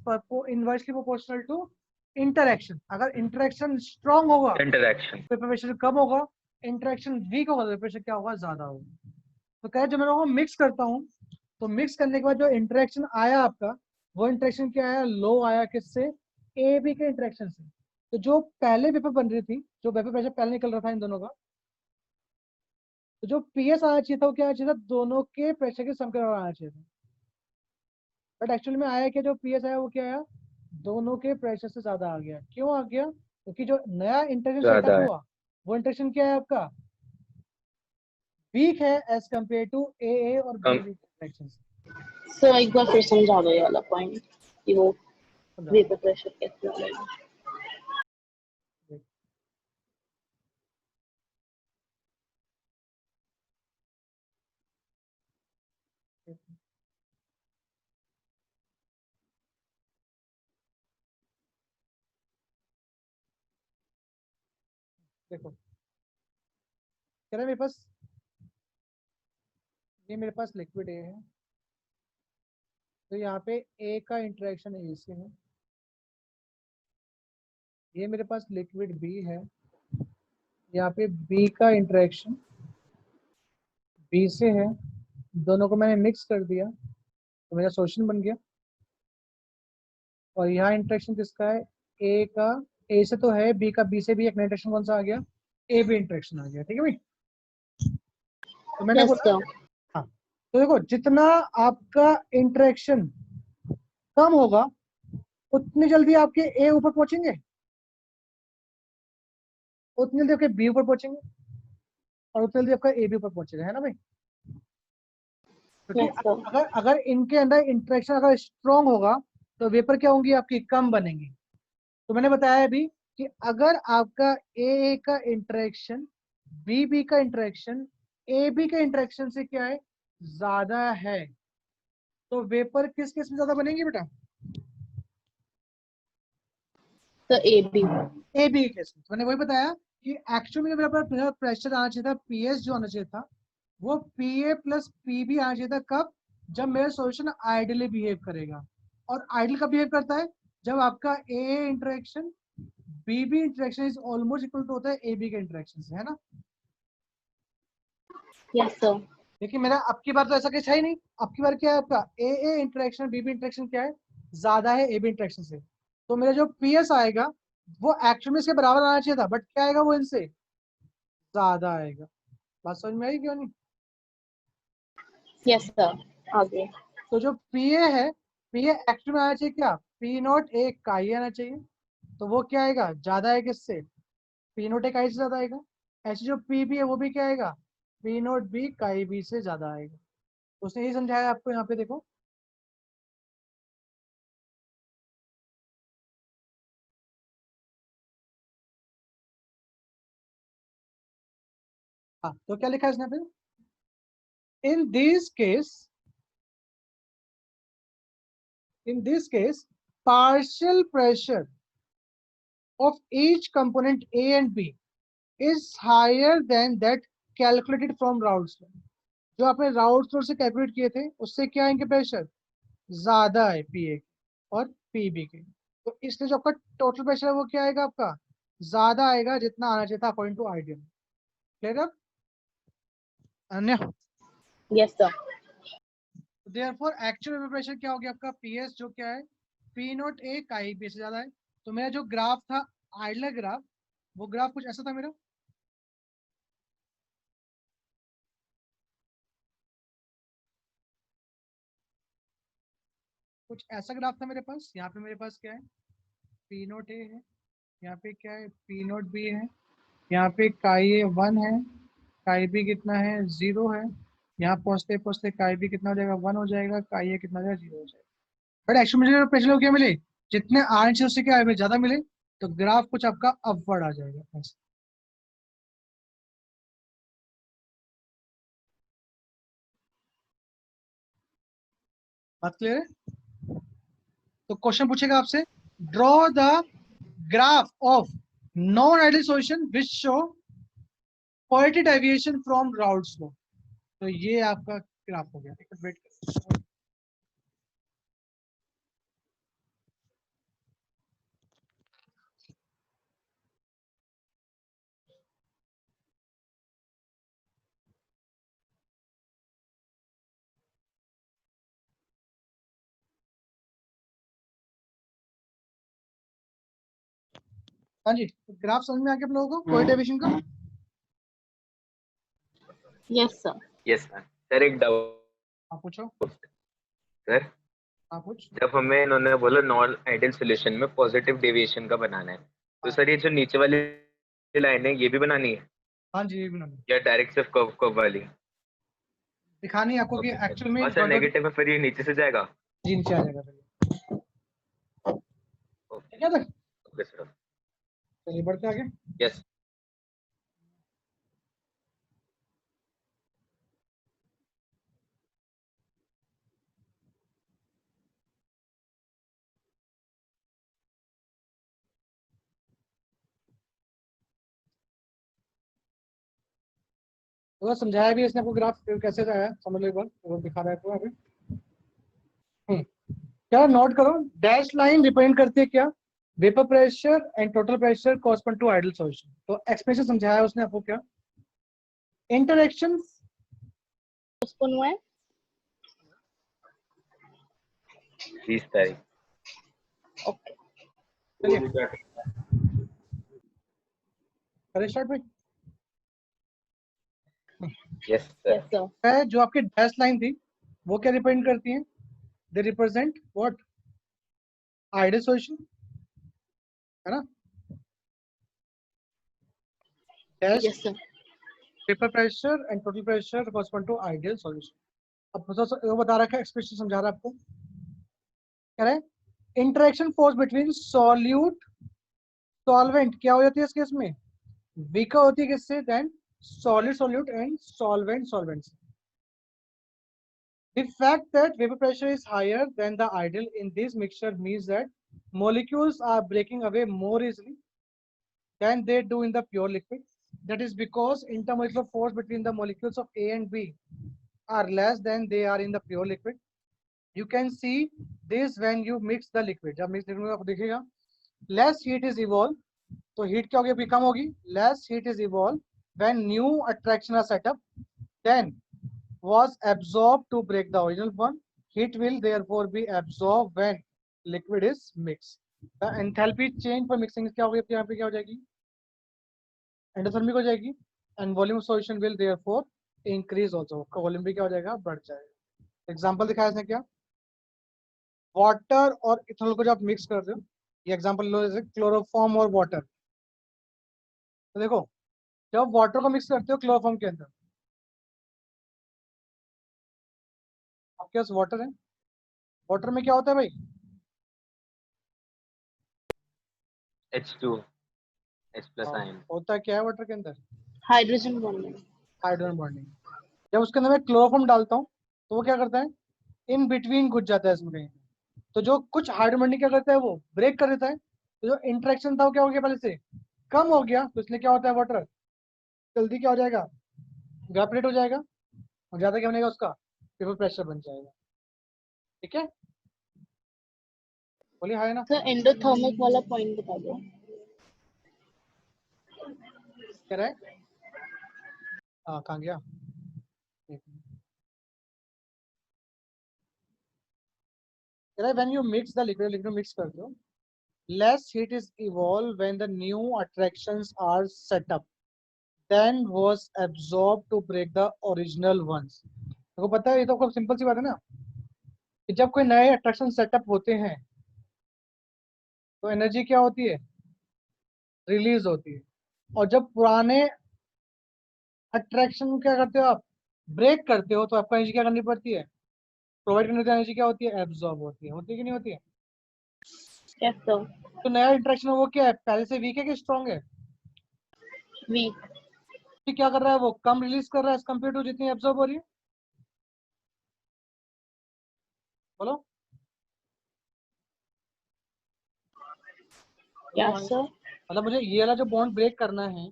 inversely proportional to interaction. अगर इंटरेक्शन स्ट्रांग होगा Interaction. वेपर प्रेशर कम होगा, इंटरेक्शन वीक होगा तो वेपर प्रेशर क्या होगा, ज्यादा होगा। तो कहे जब मैं लोगों को मिक्स करता हूँ तो मिक्स करने के बाद जो इंटरेक्शन आया आपका, वो इंटरेक्शन क्या आया, लो आया किससे, ए बी के इंटरेक्शन से। तो जो पहले वेपर बन रही थी, जो वेपर प्रेशर पहले निकल रहा था इन दोनों का, तो जो पीएस आना चाहिए था वो क्या आना चाहिए था, दोनों के प्रेशर के सम के बराबर आना चाहिए था। बट एक्चुअली में आया क्या, जो पीएस आया वो क्या आया, दोनों के प्रेशर से ज्यादा आ गया। क्यों आ गया, क्योंकि जो नया इंटरेक्शन ज्यादा सेटअप है। हुआ वो इंटरेक्शन क्या है आपका, वीक है एज कम्पेयर टू ए और बी कम। B interaction. So एक बार फिर समझा दो ये वाला पॉइंट कि वो वेपर प्रेशर कैसे होगा। देखो कह रहा है मेरे पास, ये मेरे पास लिक्विड ए है, तो यहाँ पे ए का इंटरेक्शन ए से है, ये मेरे पास लिक्विड बी है, यहाँ पे बी का इंटरेक्शन बी से है, दोनों को मैंने मिक्स कर दिया तो मेरा सॉल्यूशन बन गया। और यहाँ इंटरेक्शन किसका है, ए का ए से तो है, बी का बी से भी एक नया इंटरेक्शन कौन सा आ गया, ए बी इंटरेक्शन आ गया, ठीक है भाई। तो मैंने Yes, बोला, sir. हाँ तो देखो जितना आपका इंटरेक्शन कम होगा उतनी जल्दी आपके ए ऊपर पहुंचेंगे, उतनी जल्दी आपके बी ऊपर पहुंचेंगे, और उतनी जल्दी आपका ए बी ऊपर पहुंचेगा, है ना भाई। क्योंकि Yes, sir. अगर अगर इनके अंदर इंटरेक्शन अगर स्ट्रांग होगा तो वेपर क्या होंगी आपकी, कम बनेंगी। तो मैंने बताया अभी कि अगर आपका ए का इंटरेक्शन बी बी का इंटरेक्शन ए बी के इंटरेक्शन से क्या है, ज्यादा है, तो वेपर किस केस में ज्यादा बनेंगी बेटा, So AB. ए बी के केस में। तो मैंने वही बताया कि एक्चुअली में मेरा प्रेशर आना चाहिए था, पीएस जो आना चाहिए था वो पीए प्लस पीबी आना चाहिए था, कब, जब मेरा सॉल्यूशन आइडियली बिहेव करेगा। और आइडियल कब बिहेव करता है, जब आपका A interaction B B interaction is almost equal to होता है ए बी के इंटरेक्शन से, है ना। Yes, sir. लेकिन मेरा अब की बार तो ऐसा कुछ है ही नहीं, अब की बार क्या है आपका A interaction B B interaction क्या है, ज्यादा है ए बी इंटरेक्शन से। तो मेरा जो पीएस आएगा वो एक्चुअल में इसके बराबर आना चाहिए था, बट क्या आएगा, वो इनसे ज्यादा आएगा। बात समझ में आई क्यों नहीं? यस सर, आगे। तो जो पीए है, पीए एक्चुअल में आना चाहिए क्या, पी नॉट ए काई आना चाहिए, तो वो क्या आएगा, ज्यादा है किससे, पी नोट ए काई से ज्यादा आएगा। ऐसे जो पी बी है वो भी क्या आएगा, P note B chi B से ज्यादा आएगा। उसने ये समझाया आपको, यहाँ पे देखो। हाँ, तो क्या लिखा है इसने पे, in this case, in this case, partial pressure of each component A and B is higher than that calculated from Raoult's law. जो आपने राउल्ट्स लॉ से कैलकुलेट किए थे उससे क्या आएंगे प्रेशर, ज्यादा है पीए और पीबी के। तो इसलिए जो आपका टोटल प्रेशर है वो क्या आएगा आपका, ज्यादा आएगा जितना आना चाहिए था अकॉर्डिंग टू आइडियल। क्लियर है अन्य? Yes sir. Therefore actual pressure क्या हो गया आपका, पीएस जो क्या है, पी नॉट ए काई बी से ज्यादा है। तो मेरा जो ग्राफ था आइडलर ग्राफ, वो ग्राफ कुछ ऐसा था मेरा, कुछ ऐसा ग्राफ था मेरे पास। यहाँ पे मेरे पास क्या है, पी नोट ए है, यहाँ पे क्या है, पी नोट बी है, यहाँ पे काई ए 1 है, काई बी कितना है 0 है, यहाँ पहुँचते पहुँचते काई बी कितना हो जाएगा 1 हो जाएगा, काई ए कितना हो जाएगा 0 हो जाएगा। बट एक्चुअली मुझे प्रेशर क्या मिले, जितने आने चाहिए उससे क्या हमें ज्यादा मिले, तो ग्राफ कुछ आपका अपवर्ड आ जाएगा ऐसे। बात क्लियर है? तो क्वेश्चन पूछेगा आपसे, draw the graph of non ideal solution which show positive deviation from Raoult's law. तो ये आपका ग्राफ हो गया, एक वेट करो। हाँ जी, तो ग्राफ समझ में आ गया आप लोगों को पॉजिटिव डेविएशन का? Yes sir. Yes sir. Sir एक डाउट आप पूछो। सर, आप पूछ। जब हमें इन्होंने बोला नॉन आइडियल सॉल्यूशन में पॉजिटिव डेविएशन का बनाना है, तो सर ये जो नीचे वाली लाइन है ये भी बनानी है हाँ जी, ये भी नंबर या डायरेक्ट सिर्फ कर्व कर्व वाली? दिखानी है आपको कि ओके सर। एक्चुअल में और सर नेगेटिव में फिर ये नीचे से जाएगा? जी नीचे आ जाएगा फिर। ठीक है तक, ओके सर। चलिए बढ़ते आगे। यस। तो समझाया भी इसने आपको, ग्राफ कैसे आया समझ लो एक बार, वो दिखा रहा है आपको अभी। क्या नोट करो, डैश लाइन रिप्रेजेंट करती है क्या, vapour pressure and total pressure correspond to ideal solution. तो एक्सप्रेशन समझाया उसने आपको क्या, इंटरेक्शन। कौन हुआ है? 30 तारीख। ओके। चलिए करें स्टार्ट भाई। Yes sir. Yes sir. जो आपकी डैश लाइन थी वो क्या रिप्रेजेंट करती है, they represent what, ideal solution, है ना। Dash yes sir. Vapour pressure and total pressure correspond to ideal solution. अब वो बता रखा है, एक्सप्रेशन समझा रहा है आपको, कह रहे हैं interaction force between solute solvent क्या हो जाती है इस केस में, वीकर होती है किससे, then solid solute and solvent solvent. The fact that vapor pressure is higher than the ideal in this mixture means that molecules are breaking away more easily than they do in the pure liquid. That is because intermolecular force between the molecules of A and B are less than they are in the pure liquid. You can see this when you mix the liquid. जब mix liquid में आप देखिएगा, less heat is evolved. तो heat क्या होगी, कम होगी, less heat is evolved when new attraction are set up. Then was absorbed to break the original one. Heat will therefore be absorbed when liquid is mixed. The enthalpy change for mixing क्या होगी यहाँ पे, क्या हो जाएगी, endothermic हो जाएगी, and volume solution will therefore increase also, volume भी क्या हो जाएगा, बढ़ जाएगा। एग्जांपल दिखाया इसने क्या, वाटर और इथेनॉल को जब आप मिक्स कर रहे हो, ये एग्जांपल लो जैसे क्लोरोफॉर्म और वाटर, तो देखो जब वाटर को मिक्स करते हो क्लोरोफॉर्म के अंदर, आपके पास वाटर है, वाटर में क्या होता है भाई, H2 H प्लस हाँ, आयन। होता है क्या है वाटर के अंदर, हाइड्रोजन बॉन्डिंग। Hydrogen bonding. जब उसके अंदर मैं क्लोरोफॉर्म डालता हूँ तो वो क्या करता है, इन बिटवीन घुस जाता है इसमें कहीं, तो जो कुछ हाइड्रोजन बॉन्डिंग क्या करता है, वो ब्रेक कर देता है, तो जो इंटरेक्शन था वो क्या हो गया, पहले से कम हो गया, तो इसलिए क्या होता है, वाटर जल्दी क्या हो जाएगा, इवेपोरेट हो जाएगा, और ज्यादा क्या बनेगा उसका, पेपर प्रेशर बन जाएगा। ठीक है, बोलिए हाँ है ना, तो एंडोथर्मिक वाला पॉइंट बता दो। कह रहा है, हाँ कहाँ गया, एक मिनट। कह रहा है when you mix the liquid, liquid mix कर दो, less heat is evolved when the new attractions are set up then was absorbed to break the original ones। देखो पता है, ये तो खूब सिंपल सी बात है ना, कि जब कोई नए अट्रैक्शन सेटअप होते हैं तो एनर्जी क्या होती है, रिलीज होती है, और जब पुराने अट्रैक्शन क्या करते हो आप, ब्रेक करते हो, तो आपको एनर्जी क्या करनी पड़ती है, प्रोवाइड करने की एनर्जी क्या होती है, एब्जॉर्ब होती है कि नहीं होती है। Yes sir. तो नया इंट्रैक्शन वो क्या है, पहले से वीक है कि स्ट्रॉन्ग है, वीक। कि क्या कर रहा है, वो कम रिलीज कर रहा है एज कम्पेयर टू जितनी एब्जॉर्ब हो रही है, बोलो बोलो हाँ। Yes sir. मतलब मुझे ये वाला जो बॉन्ड ब्रेक करना है,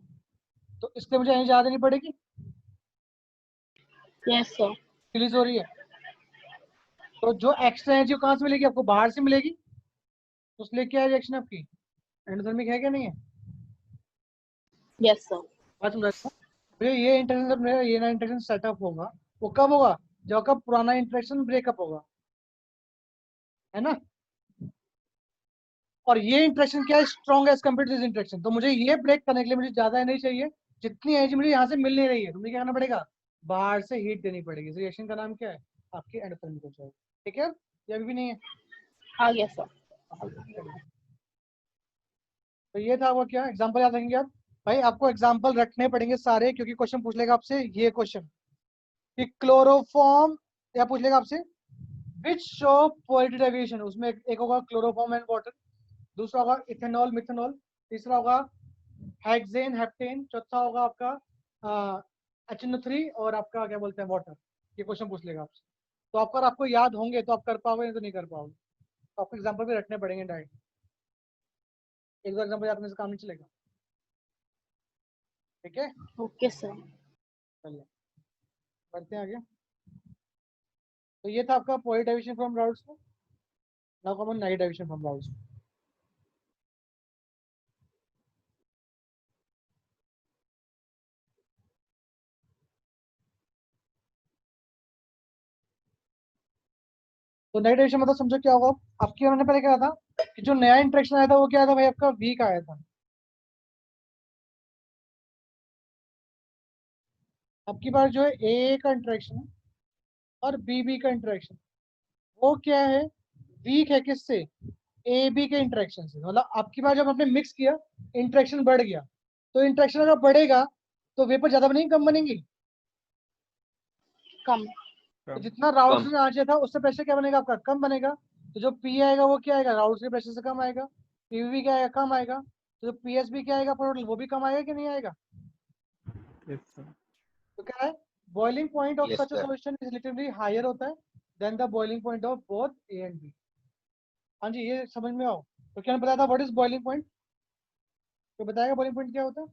तो इसलिए मुझे एनर्जी ज्यादा देनी पड़ेगी, यस सर। रिलीज हो रही है, तो जो एक्स्ट्रा एनर्जी कहाँ से मिलेगी, आपको बाहर से मिलेगी, तो उसलिए क्या है रिएक्शन आपकी, एंडोथर्मिक है क्या नहीं है। Yes sir. बात समझा मुझे, ये इंटरेक्शन जब मेरा ये ना इंटरेक्शन सेटअप होगा, वो कब होगा, जब आपका पुराना इंटरेक्शन ब्रेकअप होगा, है ना, और ये इंटरेक्शन क्या है, strong as compare to this interaction, तो मुझे ये ब्रेक करने के लिए मुझे ज्यादा एनर्जी चाहिए, जितनी एनर्जी मुझे यहाँ से मिल नहीं रही है, तो मुझे क्या करना पड़ेगा, बाहर से हीट देनी पड़ेगी, रिएक्शन का नाम क्या है, आपकी एंडोथर्मिक हो जाएगी। ठीक है, ये अभी भी नहीं है, आ गया सर। तो ये था वो, क्या एग्जांपल याद रखेंगे आप, भाई आपको एग्जांपल रखने पड़ेंगे सारे, क्योंकि क्वेश्चन पूछ लेगा आपसे ये क्वेश्चन, कि क्लोरोफॉर्म, या पूछ लेगा आपसे विच शो पोलरिटी डेविएशन, उसमें एक होगा क्लोरोफॉर्म एंड वाटर, दूसरा होगा इथेनॉल मिथेनॉल, तीसरा होगा हेक्सेन हेप्टेन, चौथा होगा आपका HNO3, और आपका क्या बोलते हैं वाटर। ये क्वेश्चन पूछ लेगा आपसे, तो अगर आपको याद होंगे तो आप कर पाओगे, नहीं तो नहीं कर पाओगे, तो आपको एग्जांपल भी रखने पड़ेंगे डायरेक्ट, एक दो एग्जांपल याद करने से काम नहीं चलेगा। ठीक है, ओके सर। चलिए बढ़ते हैं आगे। तो ये था आपका polar deviation from routes, now come on night deviation from routes. तो नाइट डेविएशन मतलब समझो क्या होगा, आपकी उन्होंने पहले क्या था, कि जो नया इंटरेक्शन आया था वो क्या था भाई, आपका वीक आया था, आपकी बार जो है ए का इंटरेक्शन है और बी का इंटरेक्शन, वो क्या है, वीक है, किससे, ए बी के इंटरेक्शन से, मतलब आपकी बार जब आपने मिक्स किया इंटरेक्शन बढ़ गया, तो इंटरेक्शन अगर बढ़ेगा तो वेपर ज्यादा बनेगी कम बनेगी, कम। तो जितना राउट्स कम। में आ जाए था उससे प्रेशर क्या बनेगा आपका, कम बनेगा, तो जो पी आएगा वो क्या आएगा, राउट्स के प्रेशर से कम आएगा, पीवी क्या आएगा, कम आएगा, तो जो पीएसबी क्या आएगा टोटल, वो भी कम आएगा कि नहीं आएगा। Yes, sir. तो क्या है, boiling point of Yes, such a sir. Solution is relatively higher होता है then the boiling point of both A and B. हाँ जी, ये समझ में आओ, तो क्या बताया था, व्हाट इज बॉइलिंग पॉइंट, तो बताएगा बॉइलिंग पॉइंट क्या होता है,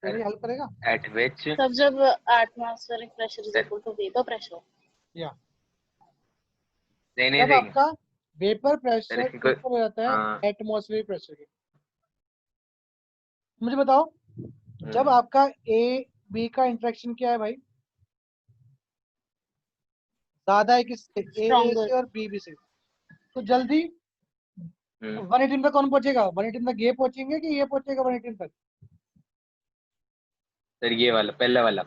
कोई हेल्प करेगा। At which तब जब atmospheric pressure is equal to vapour pressure. या नहीं नहीं जब नहीं आपका वेपर प्रेशर इनको इक्वल हो जाता हाँ। है एटमॉस्फेरिक प्रेशर के, मुझे बताओ जब हम्म, आपका ए बी का इंटरेक्शन क्या है भाई, ज्यादा है किससे, ए Stronger. से और बी से। तो जल्दी हम्म, 118 तक कौन पहुंचेगा, 118 तक ये पहुंचेंगे कि ये पहुंचेगा 118 तक, सर ये वाला पहला वाला।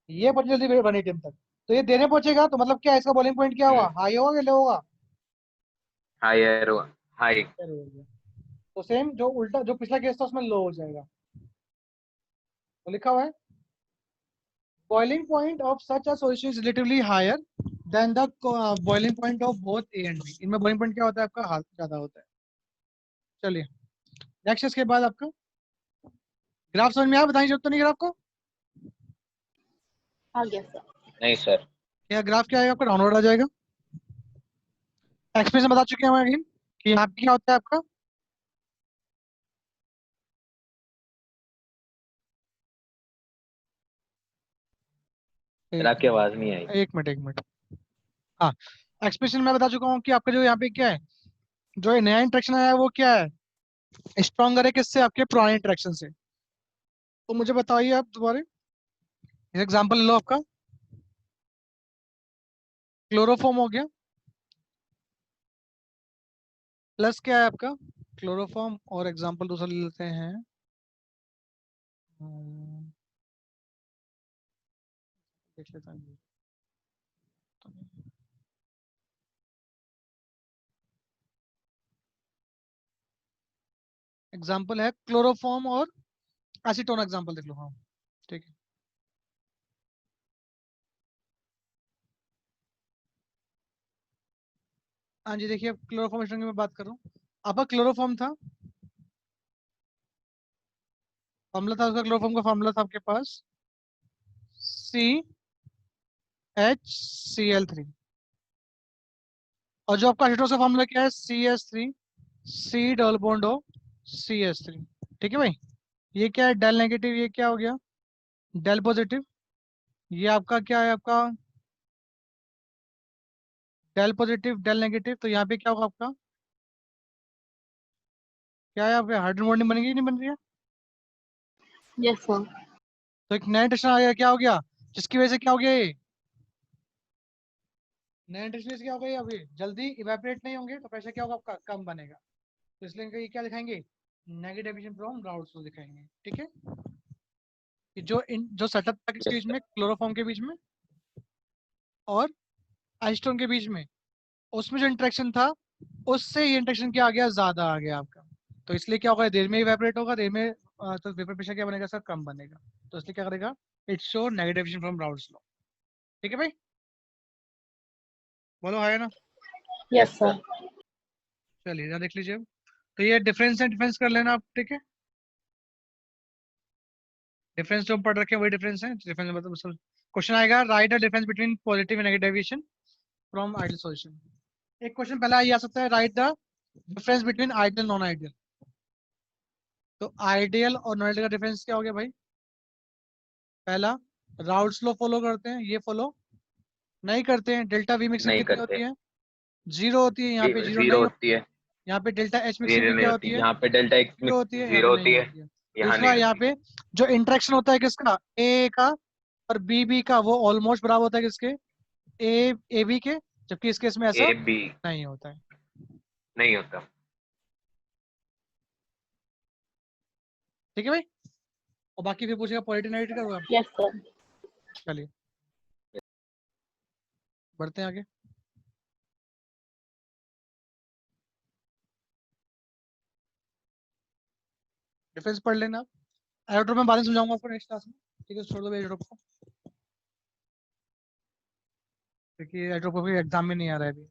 ये पहुंचे जल्दी 118 तक। तो ये देने पहुंचेगा, तो मतलब क्या इसका बॉइलिंग पॉइंट क्या होगा, हाई होगा कि लो होगा? Higher high. Higher होगा। तो सेम जो उल्टा जो पिछला केस था उसमें लो हो जाएगा। तो लिखा हुआ है boiling point of such a solution is relatively higher than the boiling point of both A and B। इनमें boiling point क्या होता है आपका, हाथ ज्यादा होता है। चलिए नेक्स्ट, इसके बाद आपका ग्राफ समझ में आया, बताइए जरूरत तो नहीं ग्राफ को। आ गया सर। नहीं सर। क्या ग्राफ क्या आएगा आपका, डाउनवर्ड आ जाएगा। एक्सप्रेशन बता चुके हैं हम अगेन कि यहाँ पे क्या होता है आपका, सर आपकी आवाज नहीं आई। एक मिनट। हाँ, एक्सप्रेशन मैं बता चुका हूँ कि आपका जो यहाँ पे क्या है, जो ये नया इंट्रैक्शन आया है वो क्या है, स्ट्रॉन्गर है किससे, आपके पुराने इंट्रैक्शन से। तो मुझे बताइए आप दोबारा एग्जांपल ले लो आपका, क्लोरोफॉर्म हो गया, प्लस क्या है आपका क्लोरोफॉर्म, और एग्जांपल दूसरा ले लेते हैं। देख लेता हूँ। एग्जांपल है क्लोरोफॉर्म और एसीटोन, एग्जांपल देख लो। हाँ ठीक है। हाँ जी देखिए, क्लोरोफॉर्म एसीटोन की मैं बात कर रहा हूँ। आपका क्लोरोफॉर्म था, फॉर्मूला था उसका, क्लोरोफॉर्म का फॉर्मूला था आपके पास CH Cl3, और जो आपका एसीटोन का फॉर्मूला क्या है, CS3 C double bond O CS3। ठीक है भाई, ये क्या है डेल नेगेटिव, ये क्या हो गया डेल पॉजिटिव, ये आपका क्या है आपका डेल पॉजिटिव डेल नेगेटिव। तो यहाँ पे क्या होगा आपका, क्या है यहाँ पे हाइड्रोजन बॉन्डिंग बनेगी कि नहीं बन रही है। Yes sir. तो एक नया इंटरेक्शन आ गया, क्या हो गया, जिसकी वजह से क्या हो गया, ये नया इंटरेक्शन क्या हो गया, अभी जल्दी इवेपोरेट नहीं होंगे तो प्रेशर क्या होगा आपका, कम बनेगा। तो इसलिए इनका ये क्या दिखाएंगे, नेगेटिव एमिशन फ्रॉम राउट्स दिखाएंगे। ठीक है, कि जो सेटअप था किसके यस बीच सर। में, क्लोरोफॉर्म के बीच में और एसीटोन के बीच में, उसमें जो इंटरेक्शन था उससे ये इंटरेक्शन क्या आ गया, ज्यादा आ गया आपका। तो इसलिए क्या होगा, देर में इवेपोरेट होगा, देर में तो वेपर प्रेशर क्या बनेगा सर, कम बनेगा। तो इसलिए क्या करेगा, it show negative emission from routes law. ठीक है भाई, बोलो है ना। Yes yes sir. सर। चलिए यहाँ देख लीजिए। तो ये डिफरेंस है, डिफरेंस कर लेना आप। ठीक है, डिफरेंस जो हम पढ़ रखे हैं वही डिफरेंस है। डिफरेंस मतलब क्वेश्चन आएगा, right the difference between positive and negative deviation from ideal solution. एक क्वेश्चन पहला ये आ सकता है, right the difference between ideal non ideal. तो आइडियल और नॉन आइडियल का डिफरेंस क्या हो गया भाई, पहला राउट्स लॉ फॉलो करते हैं, ये फॉलो नहीं करते हैं। डेल्टा वी मिक्सिंग नहीं कितनी करते। होती है, जीरो होती है, यहाँ पे जीरो जीरो नहीं होती होती है। है। यहाँ पे डेल्टा एच मिक्सिंग जीरो भी नहीं क्या होती, होती है, यहाँ पे डेल्टा एक जीरो होती है, यहाँ जीरो पे होती नहीं है, होती है। यहाँ दूसरा नहीं यहाँ होती। पे जो इंटरेक्शन होता है किसका, ए का और बी का, वो ऑलमोस्ट बराबर होता है किसके, ए बी के, जबकि इस केस में ऐसा ए बी नहीं होता है। नहीं होता। ठीक है भाई, और बाकी फिर पूछेगा पॉलिटिनाइट का होगा। Yes sir. चलिए बढ़ते हैं आगे। डिफरेंस पढ़ लेना आप, एरोट्रोप में बाद में समझाऊंगा आपको नेक्स्ट क्लास में। ठीक है, छोड़ दो एरोट्रोप को, क्योंकि एरोट्रोप को एग्जाम में नहीं आ रहा है अभी।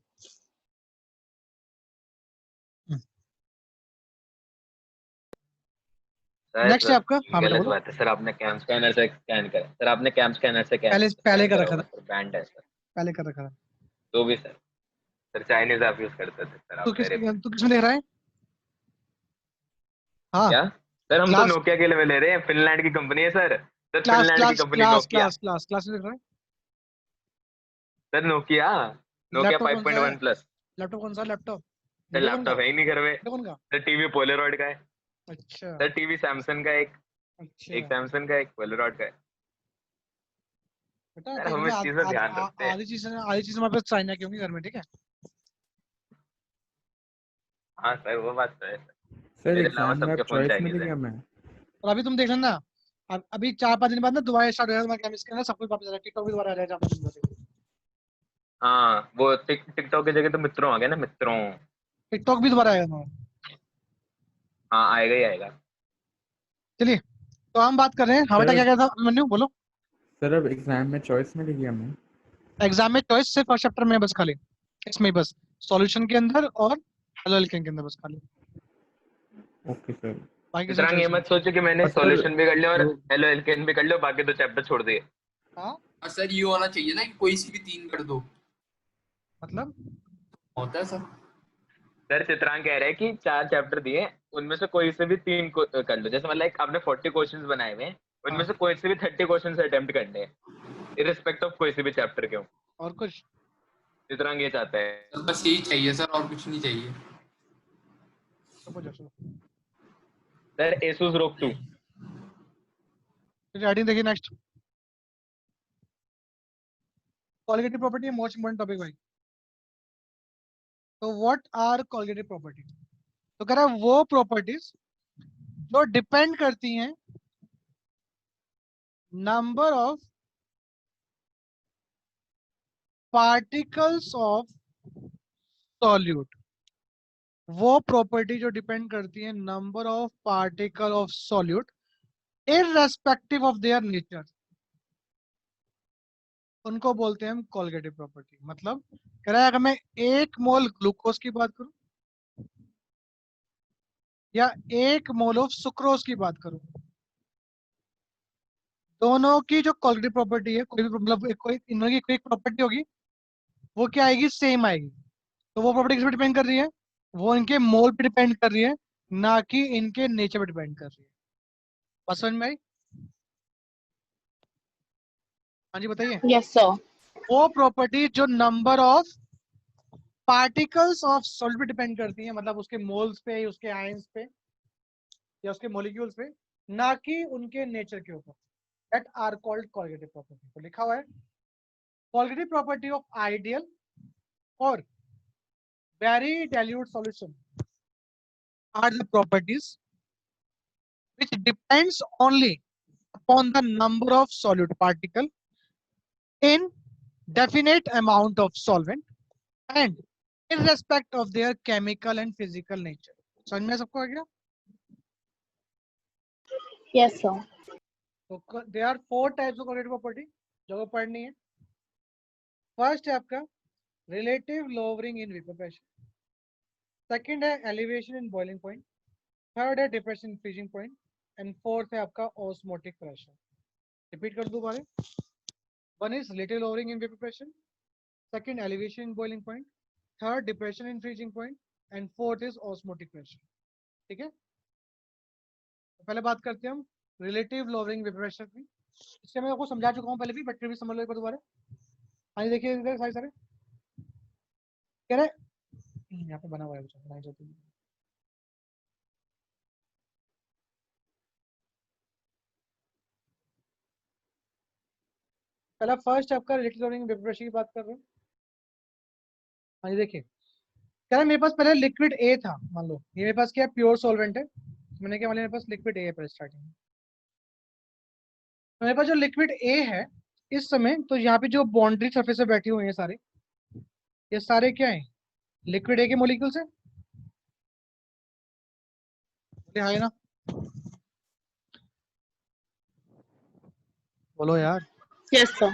नेक्स्ट है सर आपका, हाँ बेटा गलत बोलो। बात है सर, आपने कैम स्कैनर से स्कैन करा, सर आपने कैम स्कैनर से पहले पहले स्कैन कर करा रखा होगा था, सर, बैंड है सर। पहले कर रखा था। तो भी सर, सर चाइनीज आप यूज करते थे सर, आप मेरे पे। तू किस में देख रहा है। हाँ, क्या सर, हम तो क्लास नोकिया के लिए ले रहे हैं, फिनलैंड की कंपनी है सर। सर क्लास फिनलैंड की class company class Nokia. Class class class में देख रहा है। सर नोकिया, नोकिया लैपटॉप कौन सा है, 5.1 प्लस। लैपटॉप कौन सा, लैपटॉप सर वीडियो कौन का, लैपटॉप है ही नहीं घर में। वीडियो कौन का। सर टीवी पोलेरॉइड का है। अच्छा सर टीवी सैमसंग का एक अच्छा। एक सैमसंग का, एक पोलेरॉइड का है। बेटा यार ठीक हम इस है, चीज में ध्यान रखते हैं। आधी चीजें हमारे पास चाइना की होंगी घर में, ठीक है। हाँ सर वो बात तो है। सर मेरे अलावा एग्जाम में सबके अब फोन चॉइस चाइनीज मिलेगी है। हमें? और अभी तुम देख लेना, अब अभी 4-5 दिन बाद ना दोबारा स्टार्ट हो जाएगा केमिस्ट्री ना, सब कुछ वापस आ जाएगा, टिकटॉक भी दोबारा आ जाएगा 4-5 दिन बाद। हाँ वो टिकटॉक की जगह तो मित्रों आ गए ना, मित्रों। टिकटॉक भी दोबारा आएगा तुम्हारा। हाँ आएगा ही आएगा। चलिए, तो हम बात कर रहे हैं, हाँ बेटा क्या सर कहता था मन्नू, बोलो। सर अब एग्जाम में चॉइस मिलेगी हमें? एग्जाम में चॉइस सिर्फ फर्स्ट चैप्टर में है बस, खाली इसमें ही बस, सॉल्यूशन के अंदर और हेलो एल्केन के अंदर बस खाली, ओके सर। बाकी किसी में चित्रांग ये चॉइस नहीं। मत सोचो कि मैंने और सर सॉल्यूशन भी कर लिया और जो हेलो एल्केन भी कर लिया, बाकी 2 चैप्टर छोड़ दिए। हाँ और सर ये होना चाहिए ना कि कोई सी भी 3 कर दो। मतलब होता है सर। सर चित्रांग कह रहे हैं कि 4 चैप्टर दिए, उनमें से कोई से भी 3 को कर लो। जैसे मतलब आपने 40 क्वेश्चंस बनाए हुए हैं, उनमें हाँ, से कोई से भी 30 क्वेश्चंस अटेम्प्ट करने हैं, इररिस्पेक्ट ऑफ कोई से भी चैप्टर के हो। और कुछ। चित्रांग ये चाहता है। सर बस यही चाहिए सर, और कुछ नहीं चाहिए। चलो चलो, सर एसुस रोक 2। हेडिंग देखिए नेक्स्ट, कॉलिगेटिव प्रॉपर्टी है मोस्ट इंपोर्टेंट टॉपिक भाई। तो व्हाट आर कॉलिगेटिव प्रॉपर्टी? तो कह रहा है वो प्रॉपर्टीज जो डिपेंड करती हैं number of particles of solute, वो प्रॉपर्टी जो डिपेंड करती है number of particle of solute irrespective of their nature, उनको बोलते हैं हम कॉलिगेटिव प्रॉपर्टी। मतलब कह रहा है अगर मैं 1 मोल ग्लूकोज की बात करूं या 1 मोल ऑफ सुक्रोज की बात करूं, दोनों की जो कॉलिगेटिव प्रॉपर्टी है, कोई भी मतलब कोई इनमें की कोई प्रॉपर्टी होगी, वो क्या आएगी, सेम आएगी। तो वो प्रॉपर्टी किस पे डिपेंड कर रही है, वो इनके मोल पे डिपेंड कर रही है, ना कि इनके नेचर पे डिपेंड कर रही है। बस समझ में आई? हाँ जी बताइए। Yes, sir. वो प्रॉपर्टी जो number of particles of solute पे डिपेंड करती है, मतलब उसके मोल्स पे, उसके आयंस पे या उसके मॉलिक्यूल्स पे, ना कि उनके नेचर के ऊपर, that are called colligative property. तो लिखा हुआ है कॉलिगेटिव प्रॉपर्टी ऑफ आइडियल और very dilute solution are the properties which depends only upon the number of solute particle in definite amount of solvent and in respect of their chemical and physical nature. समझ में सबको आ गया? Yes, sir. तो there are 4 types of correlative property जो आपको पढ़नी है। First है आपका relative lowering in vapor pressure, second है elevation in boiling point, third है depression in freezing point and fourth है आपका osmotic pressure। रिपीट कर दूं बारे, one is relative lowering in vapor pressure, second elevation in boiling point, third depression in freezing point and fourth is osmotic pressure। ठीक है, तो पहले बात करते हैं हम रिलेटिव लोअरिंग वेपर प्रेशर की। इससे मैं आपको समझा चुका हूं पहले भी, बट फिर भी समझ लो एक बार दोबारा। हाँ देखिए इधर सारे सारे कह रहे यहाँ पे बना हुआ है कुछ बनाई जाती है। पहला फर्स्ट आपका रिलेटिव लोअरिंग वेपर प्रेशर की बात कर रहे हैं। हाँ जी देखिए, कह रहे मेरे पास पहले लिक्विड ए था, मान लो ये मेरे पास क्या है, प्योर सॉल्वेंट है। मैंने क्या, मेरे पास लिक्विड ए है पहले स्टार्टिंग में। तो मेरे पास जो लिक्विड ए है इस समय, तो यहाँ पे जो बाउंड्री सरफेस पे बैठी हुई है सारे, ये सारे क्या है, लिक्विड ए के मॉलिक्यूल्स है। है ना, बोलो यार। Yes, sir.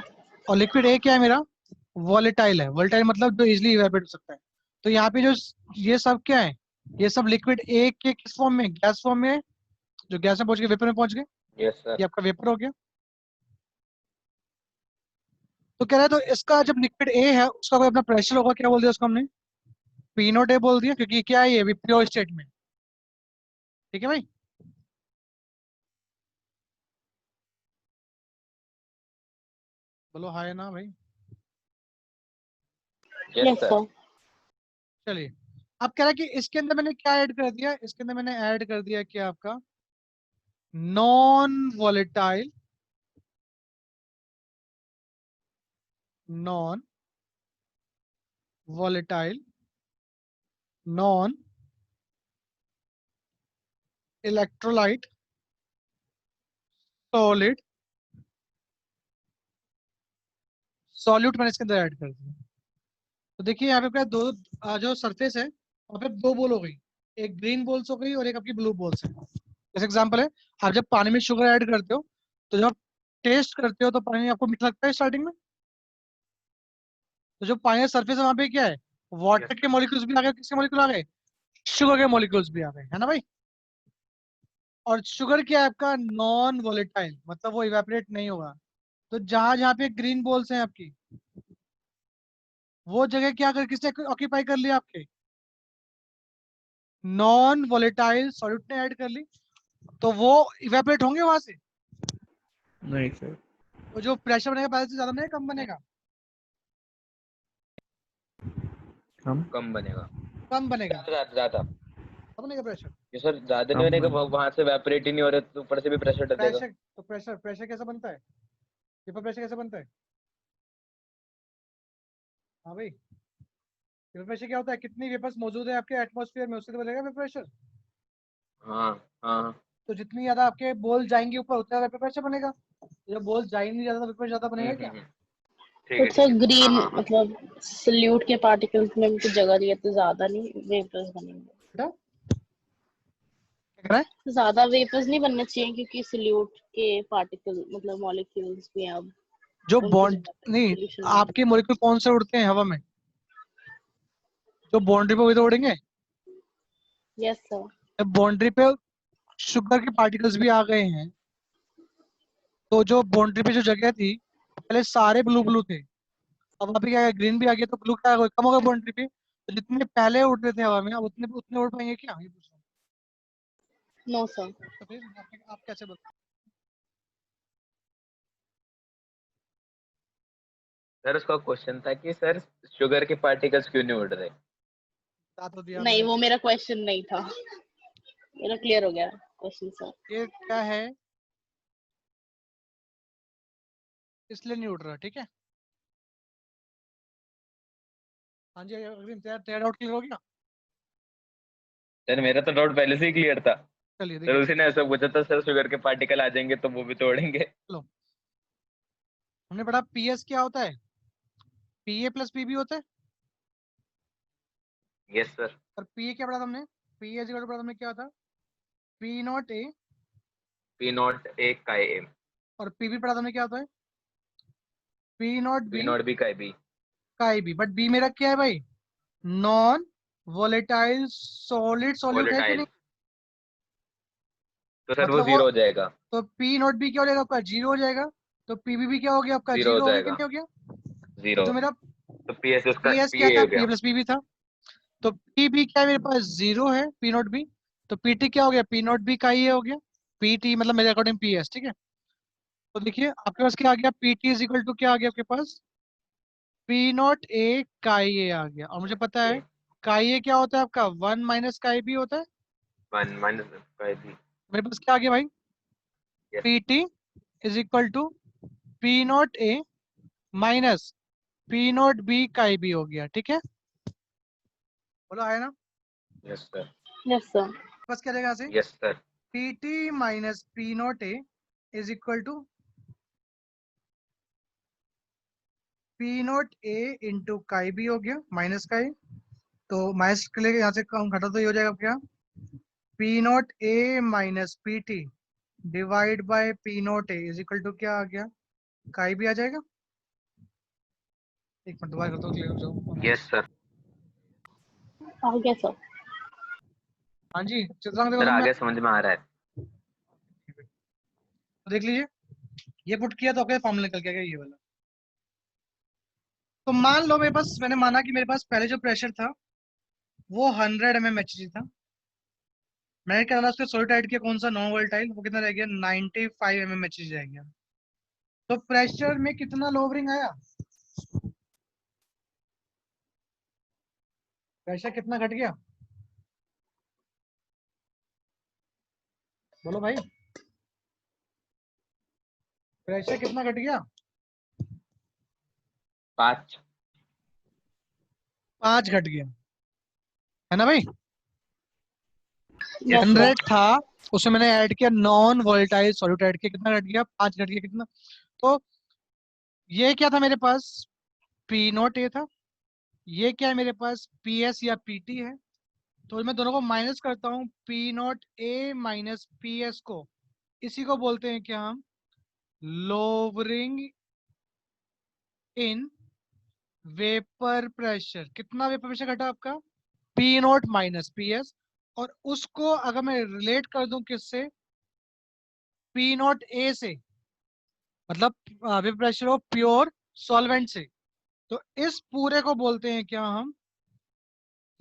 और लिक्विड ए क्या है मेरा, वॉलेटाइल है। वॉलेटाइल मतलब जो इजीली इवेपोरेट हो सकता है। तो यहाँ पे जो ये सब क्या है, ये सब लिक्विड ए के किस फॉर्म में, गैस फॉर्म में है, जो गैस में पहुंच गए, वेपर में पहुंच गए, यस सर। ये आपका वेपर हो गया। तो कह रहा है तो इसका जब लिक्विड ए है उसका कोई अपना प्रेशर होगा, क्या बोल दिया उसको हमने, पी नॉट ए बोल दिया, क्योंकि क्या है ये प्योर स्टेट में। ठीक है भाई, बोलो हाय ना भाई। Yes Yes, sir. sir. चलिए, अब कह रहा है कि इसके अंदर मैंने क्या ऐड कर दिया, इसके अंदर मैंने ऐड कर दिया क्या आपका non volatile non volatile non electrolyte solid solute मैंने इसके अंदर ऐड कर दिया। तो देखिए यहाँ पे क्या दो जो सरफेस है वहाँ पे दो बोल हो गई, एक ग्रीन बोल्स हो गई और एक आपकी ब्लू बोल्स है। जैसे एग्जांपल है, आप जब पानी में शुगर ऐड करते हो तो जब टेस्ट करते हो तो पानी आपको मीठा लगता है स्टार्टिंग में। तो जो पानी का सरफेस है वहाँ पे क्या है, वाटर के मॉलिक्यूल्स भी आ गए, किसके मॉलिक्यूल आ गए, शुगर के मॉलिक्यूल्स भी आ गए, है ना भाई। और शुगर क्या है आपका, नॉन वोलेटाइल, मतलब वो इवेपोरेट नहीं होगा। तो जहां जहाँ पे ग्रीन बॉल्स हैं आपकी, वो जगह क्या कर किसने ऑक्यूपाई कर लिया, आपके नॉन वोलेटाइल सॉल्यूट ने ऐड कर ली, तो वो इवेपोरेट होंगे वहां से। नहीं सर। तो जो प्रेशर बनेगा पहले से ज्यादा बनेगा कम बनेगा, कम बनेगा। कम बनेगा, ज्यादा ज्यादा। कम बनेगा प्रेशर। ये सर ज्यादा नहीं कम बनेगा, बनेगा। वहां से वेपरेट ही नहीं हो रहा तो ऊपर से भी प्रेशर डल देगा। प्रेशर तो प्रेशर प्रेशर कैसा बनता है, वेपर प्रेशर कैसा बनता है। हाँ भाई, वेपर प्रेशर क्या होता है, कितनी वेपर्स मौजूद है आपके एटमॉस्फेयर में उससे तो बनेगा वेपर प्रेशर। हाँ हाँ। तो जितनी ज्यादा आपके बोल जाएंगे ऊपर उतना ज्यादा वेपर प्रेशर बनेगा। तो जब बोल जाएंगे ज्यादा तो वेपर ज्यादा बनेगा क्या। हम्म। ठीक तो है सर ठीक है। ग्रीन हाँ हाँ। मतलब सल्यूट के पार्टिकल्स में कुछ जगह दिए तो ज्यादा नहीं वेपर्स बनेंगे। बेटा क्या कर रहा है, तो ज्यादा वेपर्स नहीं बनने चाहिए क्योंकि सल्यूट के पार्टिकल मतलब मॉलिक्यूल्स भी हैं अब जो उनकी बॉन्ड जगह पे नहीं, सोल्यूशन में। आपके मॉलिक्यूल कौन से उड़ते हैं हवा में, जो बाउंड्री पे हुए तो उड़ेंगे। Yes sir. जब बाउंड्री पे शुगर के पार्टिकल्स भी आ गए हैं, तो जो बाउंड्री पे जो जगह थी पहले सारे ब्लू ब्लू थे, अब अभी क्या ग्रीन भी आ गया, तो ब्लू क्या कम होगा बाउंड्री पे। तो जितने पहले उड़ रहे थे हवा में अब उतने उतने उड़ पाएंगे क्या, ये पूछ रहा हूँ। No sir. तो फिर आप कैसे बोलते सर उसका क्वेश्चन था कि सर शुगर के पार्टिकल्स क्यों नहीं उड़ रहे। बता तो दिया नहीं मैंने। वो मेरा क्वेश्चन नहीं था, मेरा क्लियर हो गया क्वेश्चन सर। ये क्या है, इसलिए नहीं उड़ रहा, ठीक है। हाँ जी अग्रिम, तेरा तेरा डाउट क्लियर हो गया। सर मेरा तो डाउट पहले से ही क्लियर था। चलिए सर देखिए, उसी ने ऐसा पूछा था सर शुगर के पार्टिकल आ जाएंगे तो वो भी तोड़ेंगे। चलो हमने पढ़ा पीएस क्या होता है, पीए प्लस पीबी होता है। Yes sir. और पीए क्या पढ़ा हमने, पीए इक्वल टू पढ़ा हमने क्या था, P not A. P not A का एम। और पीबी पढ़ा हमने क्या होता है, P not P B not B का बी। का आई बी। बट बी मेरा क्या है भाई, नॉन वोलेटाइल सॉलिड सॉल्यूट है कि वोलेटाइल। नहीं। तो सर वो मतलब वो, जीरो हो जाएगा। तो पी नॉट बी क्या हो जाएगा आपका, जीरो हो जाएगा। तो पीबी भी क्या हो गया आपका, जीरो हो जीरो हो गया कि जाएगा। नहीं हो गया। तो जीरो। जो मेरा तो पी एस उसका पीएस पी क्या ए था, हो पी गया। प्लस पीबी था। तो पीबी क्या है मेरे पास, जीरो है, पी नॉट बी। तो पीटी क्या हो गया, पी नॉट बी का ही हो गया, पीटी मतलब मेरे अकॉर्डिंग पीएस, ठीक है। तो देखिए आपके पास क्या आ गया, पीटी इज इक्वल टू क्या आ गया आपके पास, पी नॉट ए काई ए आ गया। और मुझे पता है काई ए क्या होता है आपका, वन माइनस काई बी होता है। वन माइनस का बी। मेरे पास क्या आ गया भाई, yes. PT is equal to P not A minus P not B chi B हो गया, ठीक है। बोलो आया ना। Yes sir. Yes sir. बस क्या रहेगा यहाँ से, yes sir. P T minus P not A is equal to P not A into chi B हो गया, माइनस काई। तो माइनस के लिए यहाँ से कम घटा तो ये हो जाएगा क्या, P not A minus P T divide by P not A is equal to क्या आ गया, काई भी आ जाएगा। एक मिनट दोबारा करता हूँ, क्लियर हो जाओ। Yes sir. आ गया सर। हाँ जी चित्रांक देखो सर समझ में आगे समझ में आ रहा है। तो देख लीजिए, ये पुट किया तो आपका फॉर्मूला निकल गया ये वाला। तो मान लो मेरे पास, मैंने माना कि मेरे पास पहले जो प्रेशर था वो 100 mm था। मैंने क्या डाला उसके सॉलिड ऐड किया, कौन सा, नॉन वोलेटाइल, वो कितना रह गया 95 mm रह गया। तो प्रेशर में कितना लोवरिंग आया, प्रेशर कितना घट गया, बोलो भाई, प्रेशर कितना घट गया। 5 5 घट गया, है ना भाई? Yes, sir. 100 था, उसमें मैंने ऐड किया नॉन वोलेटाइल सॉल्यूट ऐड किया, कितना घट गया? 5 घट गया। कितना? तो ये क्या था मेरे पास? पी नॉट ए था। ये क्या है मेरे पास? पी एस या पी टी है। तो मैं दोनों को माइनस करता हूँ, P not A minus P S को, इसी को बोलते हैं क्या हम? Lowering in vapour pressure. कितना वेपर प्रेशर घटा आपका? P not minus P S. और उसको अगर मैं रिलेट कर दूं किससे? पी नॉट ए से, मतलब vapour pressure of pure solvent से। तो इस पूरे को बोलते हैं क्या हम?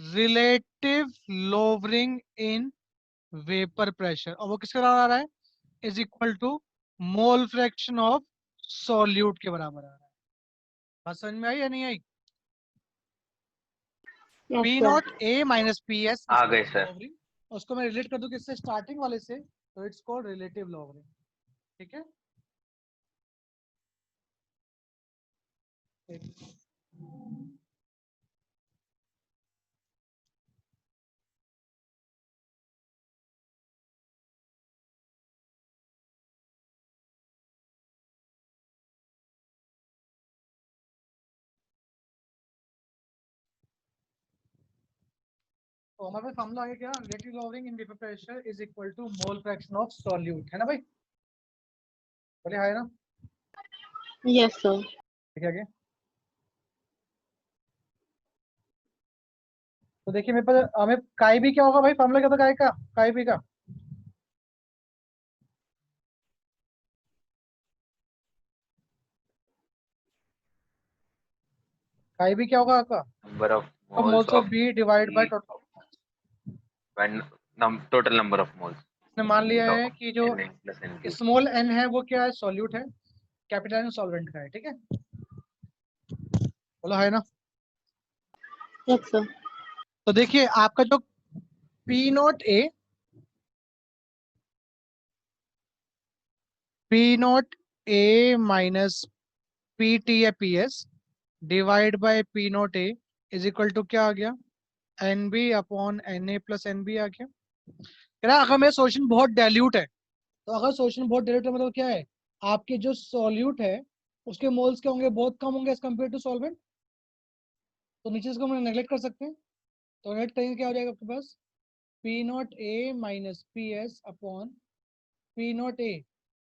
Relative lowering in vapour pressure. और वो किसके बराबर आ रहा है? Is equal to mole fraction of solute के बराबर आ रहा है। बात समझ में आई या नहीं आई? Yes, P sir. Naught A minus P S, आ गए सर। उसको मैं रिलेट कर दूं किससे? स्टार्टिंग वाले से, तो इट्स कॉल्ड रिलेटिव लोवरिंग। ठीक है? तो हमारे पास फॉर्मूला आ गया क्या? Relative lowering in vapour pressure is equal to mole fraction of solute, है ना भाई? बोले हाय ना? Yes, sir. ठीक है आगे। तो देखिए मेरे पास हमें काई भी क्या होगा भाई? फॉर्मूला क्या था काई का? काई भी का काई भी क्या होगा आपका? नंबर ऑफ तो moles moles of of B divide by total. Total number of moles ने मान लिया है कि जो Na plus NP। Small N है वो क्या है? सॉल्यूट है। कैपिटल एन सॉल्वेंट का है। ठीक है? बोलो है ना? Yes, sir. तो देखिए आपका जो P not A minus P T या P S divide by P not A is equal to क्या आ गया? N B upon N A plus N B आ गया। कह रहा अगर मेरा सोल्यूशन बहुत डाइल्यूट है, तो अगर सोल्यूशन बहुत डाइल्यूट है मतलब क्या है? आपके जो सॉल्यूट है उसके मोल्स क्या होंगे? बहुत कम होंगे एज कम्पेयर टू सॉल्वेंट। तो नीचे इसको हम नेग्लेक्ट कर सकते हैं। तो नेट करेंगे क्या हो जाएगा आपके पास? P not A minus P S upon P not A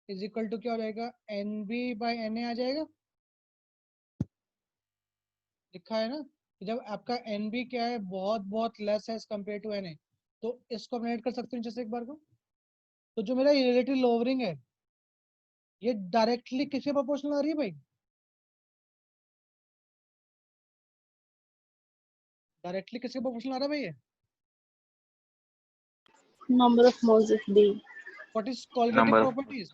is equal to क्या हो जाएगा? N B by N A आ जाएगा। लिखा है ना कि जब आपका एन बी क्या है? बहुत बहुत लेस है as compare to N A, तो इसको हम ऐड कर सकते हैं नीचे से एक बार को। तो जो मेरा रिलेटिव लोवरिंग है ये डायरेक्टली किसके प्रोपोर्शनल आ रही है भाई? डायरेक्टली किसके प्रोपोर्शनल आ रहा है भाई ये? Number of moles of B. What is colligative number properties?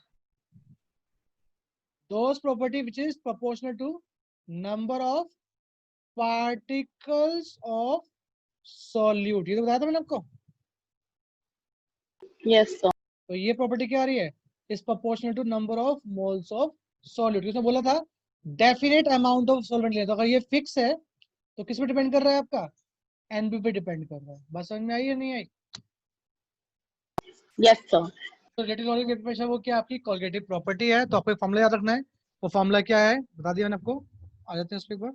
those property which is proportional to number of particles of solute। ये तो बताया था मैंने आपको। Yes, sir. तो ये प्रॉपर्टी क्या आ रही है? Is proportional to number of moles of solute. उसने बोला था डेफिनेट अमाउंट ऑफ सॉल्वेंट लेना। तो अगर ये फिक्स है तो किस पे डिपेंड कर रहा है आपका? एनबी पे डिपेंड कर रहा है। बस समझ में आई या नहीं आई? Yes, sir. तो रिलेटिव लोवरिंग वेपर प्रेशर वो क्या आपकी कॉलगेटिव प्रॉपर्टी है। तो आपको फॉर्मूला याद रखना है। वो फॉर्मूला क्या है बता दिया मैंने आपको। आ जाते हैं उस पर एक बार।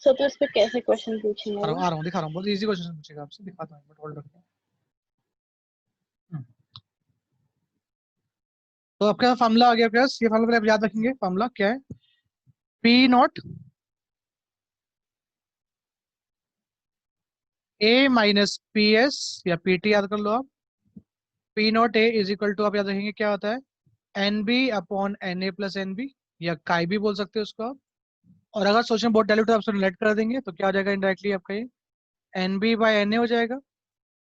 So तो इस पे कैसे क्वेश्चन पूछेंगे? आ रहा हूँ दिखा रहा हूँ। बहुत इजी क्वेश्चन पूछेगा आपसे, दिखाता हूँ बट होल्ड रखते हैं। तो आपका फॉर्मूला आ गया प्लस, ये फॉर्मूला आप याद रखेंगे। फॉर्मूला क्या है? P not A minus P S या पी टी याद कर लो आप। P not A is equal to आप याद रखेंगे क्या होता है? N B upon N A plus N B, या काई भी बोल सकते हो उसको आप। और अगर सोचें बहुत डायल्यूट आप रिलेट कर देंगे तो क्या हो जाएगा? इनडायरेक्टली आपका ये n B by N A हो जाएगा।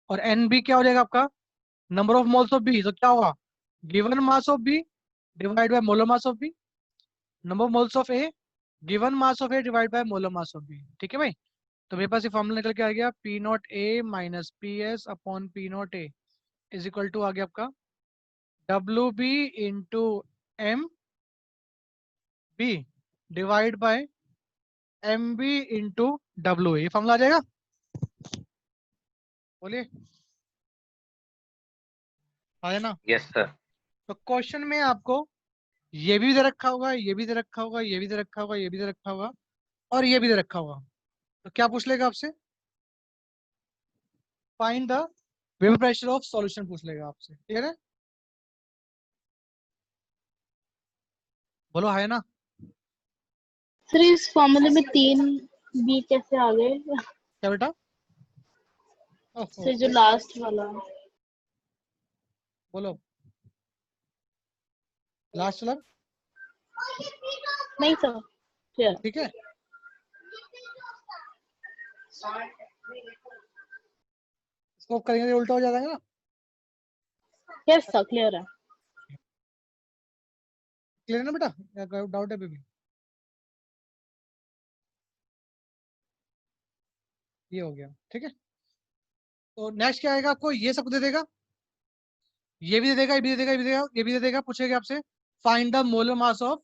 और एन बी क्या हो जाएगा आपका? Number of moles of B. तो क्या होगा? Given mass of B divide by molar mass of B. Number of moles of A given mass of A divide by molar mass of B. ठीक है भाई? तो मेरे पास ये फॉर्मूला निकल के आ गया P not A minus P S upon P not A is equal to आ गया आपका W B into M B divide by M B into W, ये फॉर्मूला आ जाएगा। बोलिए, आया ना। Yes sir. तो क्वेश्चन में आपको ये भी दे रखा होगा, ये भी दे रखा होगा, ये भी दे रखा होगा, ये भी दे रखा होगा, और ये भी दे रखा होगा। तो क्या पूछ लेगा आपसे? Find the vapour pressure of solution पूछ लेगा आपसे। क्लियर है? बोलो, है ना। सर इस फॉर्मूले में 3b कैसे आ गए? क्या बेटा? ओहो, सर जो लास्ट वाला। बोलो लास्ट वाला। नहीं सर, क्लियर। ठीक है, इसको करेंगे तो उल्टा हो जाएगा ना। यस सर, क्लियर है। क्लियर है ना बेटा, या डाउट है अभी भी? ये हो गया, ठीक है। तो नेक्स्ट क्या आएगा? आपको ये सब दे देगा, ये भी दे देगा, ये भी दे देगा, ये भी दे देगा, ये भी दे देगा। पूछेगा आपसे find the molar mass of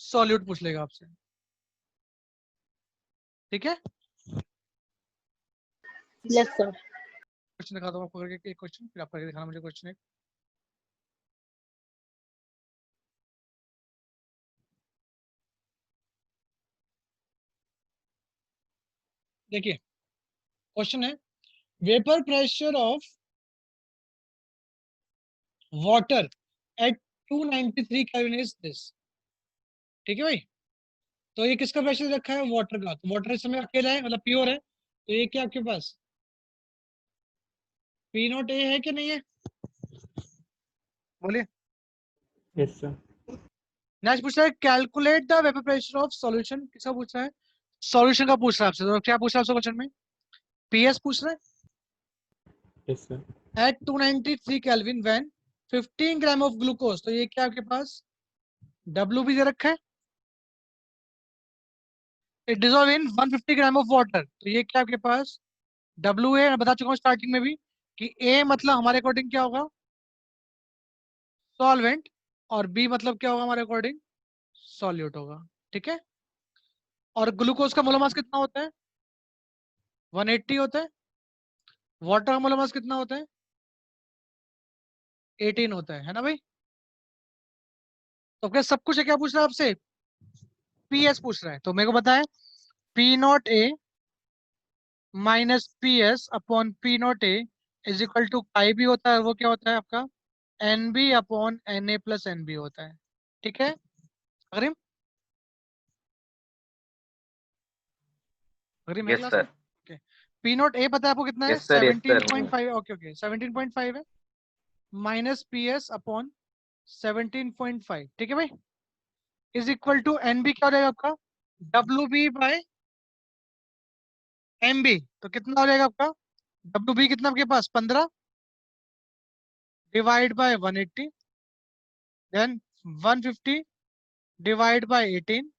solute, पूछ लेगा आपसे। ठीक है, यस सर। क्वेश्चन दिखाता हूँ आपको करके, एक क्वेश्चन, फिर आप करके दिखाना मुझे क्वेश्चन एक। देखिए क्वेश्चन है, vapour pressure of water at 293 kelvin is this. ठीक है भाई, तो ये किसका प्रेशर रखा है? वाटर का। तो वाटर इस समय अकेला है, मतलब प्योर है, तो ये क्या आपके पास पी नॉट ए है कि नहीं है? बोलिए। Yes, sir. नेक्स्ट पूछ रहा है calculate the vapour pressure of solution. किसका पूछ रहा है? सॉल्यूशन का पूछ रहा है आपसे। तो क्या पूछ रहा है आपसे क्वेश्चन में? पीएस पूछ रहा Yes, sir. है at 293 kelvin when 15 gram of glucose. तो ये क्या आपके पास डब्ल्यू भी दे रखा है, it dissolve in 150 gram of water. तो ये क्या आपके पास डब्ल्यू है। मैं बता चुका हूँ स्टार्टिंग में भी कि ए मतलब हमारे अकॉर्डिंग क्या होगा? सॉल्वेंट। और बी मतलब क्या होगा हमारे अकॉर्डिंग? सॉल्यूट होगा। ठीक है, और ग्लूकोज का मोलर मास कितना होता है? 180 होता है। वाटर का मोलर मास कितना होता है? 18 होता है ना भाई? तो क्या सब कुछ है? क्या पूछ रहा है आपसे? पीएस पूछ रहा है। तो मेरे को बताएं, P not A minus P S upon P not A is equal to पाई भी होता है, वो क्या होता है आपका? N B upon N A plus N B होता है। ठीक है अग्रिम, अग्रिम है यस क्लास में? Sir. Okay, P not A पता है आपको कितना है? Yes sir. Yes sir. 17.5। Okay okay, 17.5 है, माइनस पी एस अपॉन 17.5। ठीक है भाई, is equal to n B क्या हो जाएगा आपका? W B by M B. तो कितना हो जाएगा आपका? डब्ल्यू बी कितना आपके पास? 15 divide by 180, then 150 divide by 18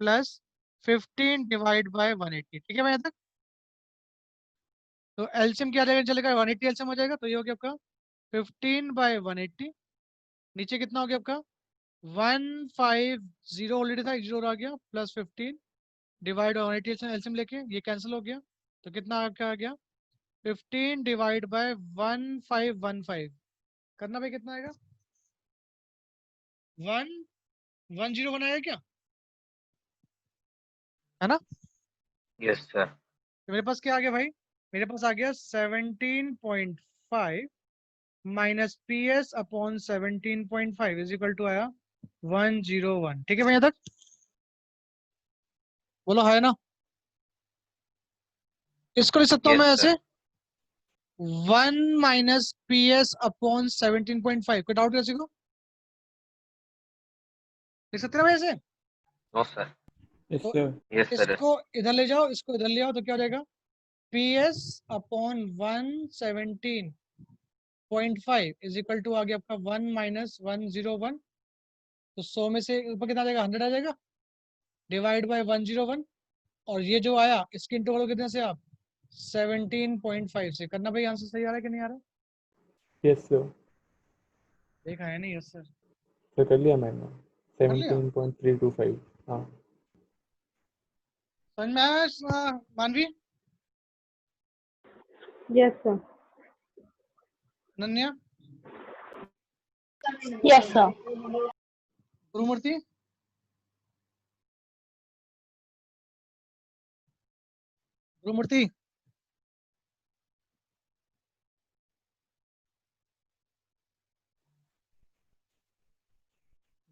plus 15 divide by 180। ठीक है भाई यहाँ तक? तो एलसीएम क्या जाएगा? चलेगा 180 एलसीएम हो जाएगा। तो ये हो गया आपका 15 बाय 180। नीचे कितना हो गया आपका? 150 ऑलरेडी था, 0 आ गया, प्लस 15 डिवाइड बाय 180 एलसीएम लेके ये कैंसिल हो गया। तो कितना आपका आ गया? 15 डिवाइड बाय 1515 करना भाई, कितना आएगा? 110 बनाएगा क्या? है ना? Yes sir. तो मेरे पास क्या आ गया भाई? मेरे पास आ गया 17.5 minus P S upon 17.5 is equal to आया 101। ठीक है भाई यहाँ तक? बोलो है ना? इसको लिख सकता हूँ मैं यस ऐसे, sir. 1 minus P S upon 17.5। कोई डाउट किसी को? लिख सकते हैं भाई ऐसे? No sir. Yes, तो sir. Yes sir. इसको इधर ले जाओ, इसको इधर ले आओ, तो क्या हो जाएगा? P S upon 117.5 is equal to आ गया आपका 1 माइनस 101। तो 100 में से ऊपर कितना आ जाएगा? 100 आ जाएगा, डिवाइड बाय 101। और ये जो आया इसके इंटरवल कितने से आप? 17.5 से। करना भाई, आंसर सही आ रहा है कि नहीं आ रहा? Yes, sir. देखा है नहीं? Yes sir. Sir, कर लिया मैंने. लिया? 17.325 हाँ समझ में आया मानवी? Yes, sir. Ananya? Yes, sir. Gurumurthy? Gurumurthy?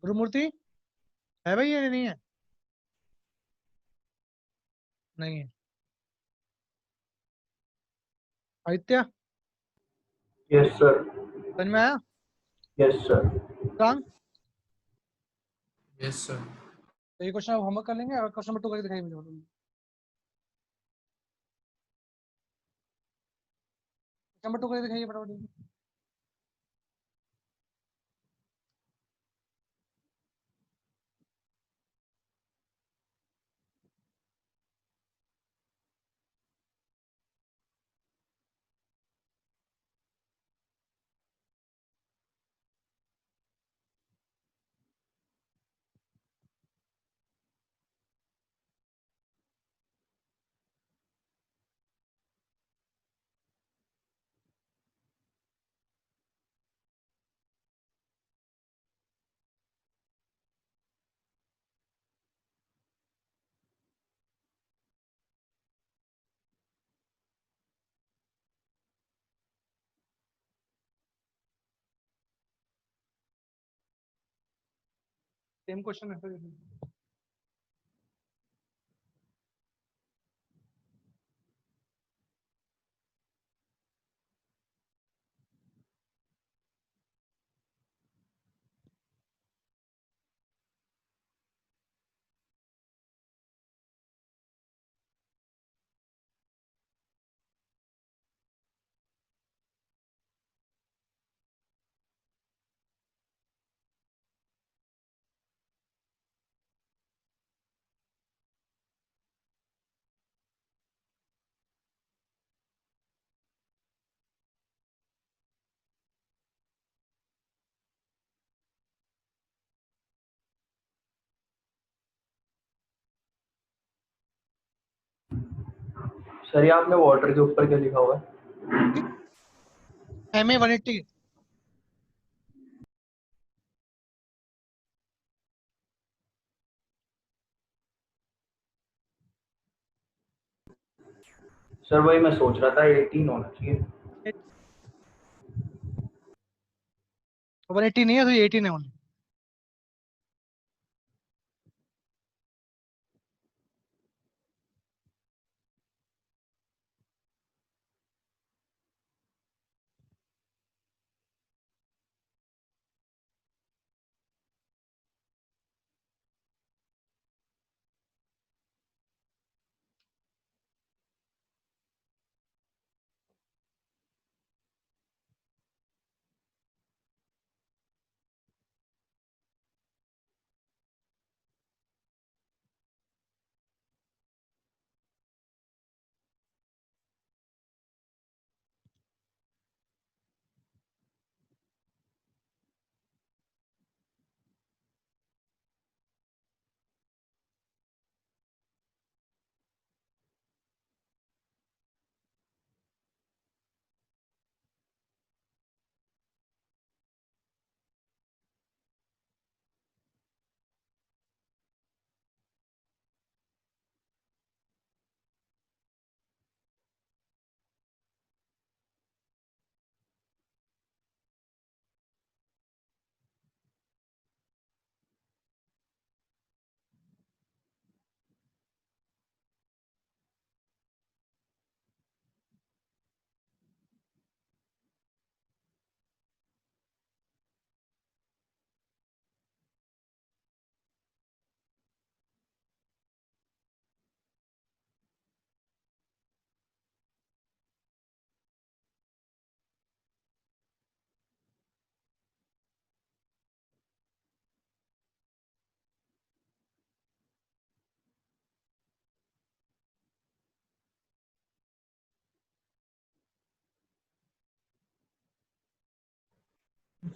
Gurumurthy है भाई या नहीं है? नहीं है। Aditya yes sir. समझ में आया? Yes sir. Wrong yes sir. तो ये क्वेश्चन आप होमवर्क कर लेंगे और क्वेश्चन नंबर 2 करके दिखाइए मुझे। नंबर 2 करके दिखाइए फटाफट। सेम क्वेश्चन है फिर। सर ये आपने वाटर के ऊपर क्या लिखा हुआ है? MA 180। सर वही मैं सोच रहा था 18 होना चाहिए। 180 नहीं है तो 18 है ओनली।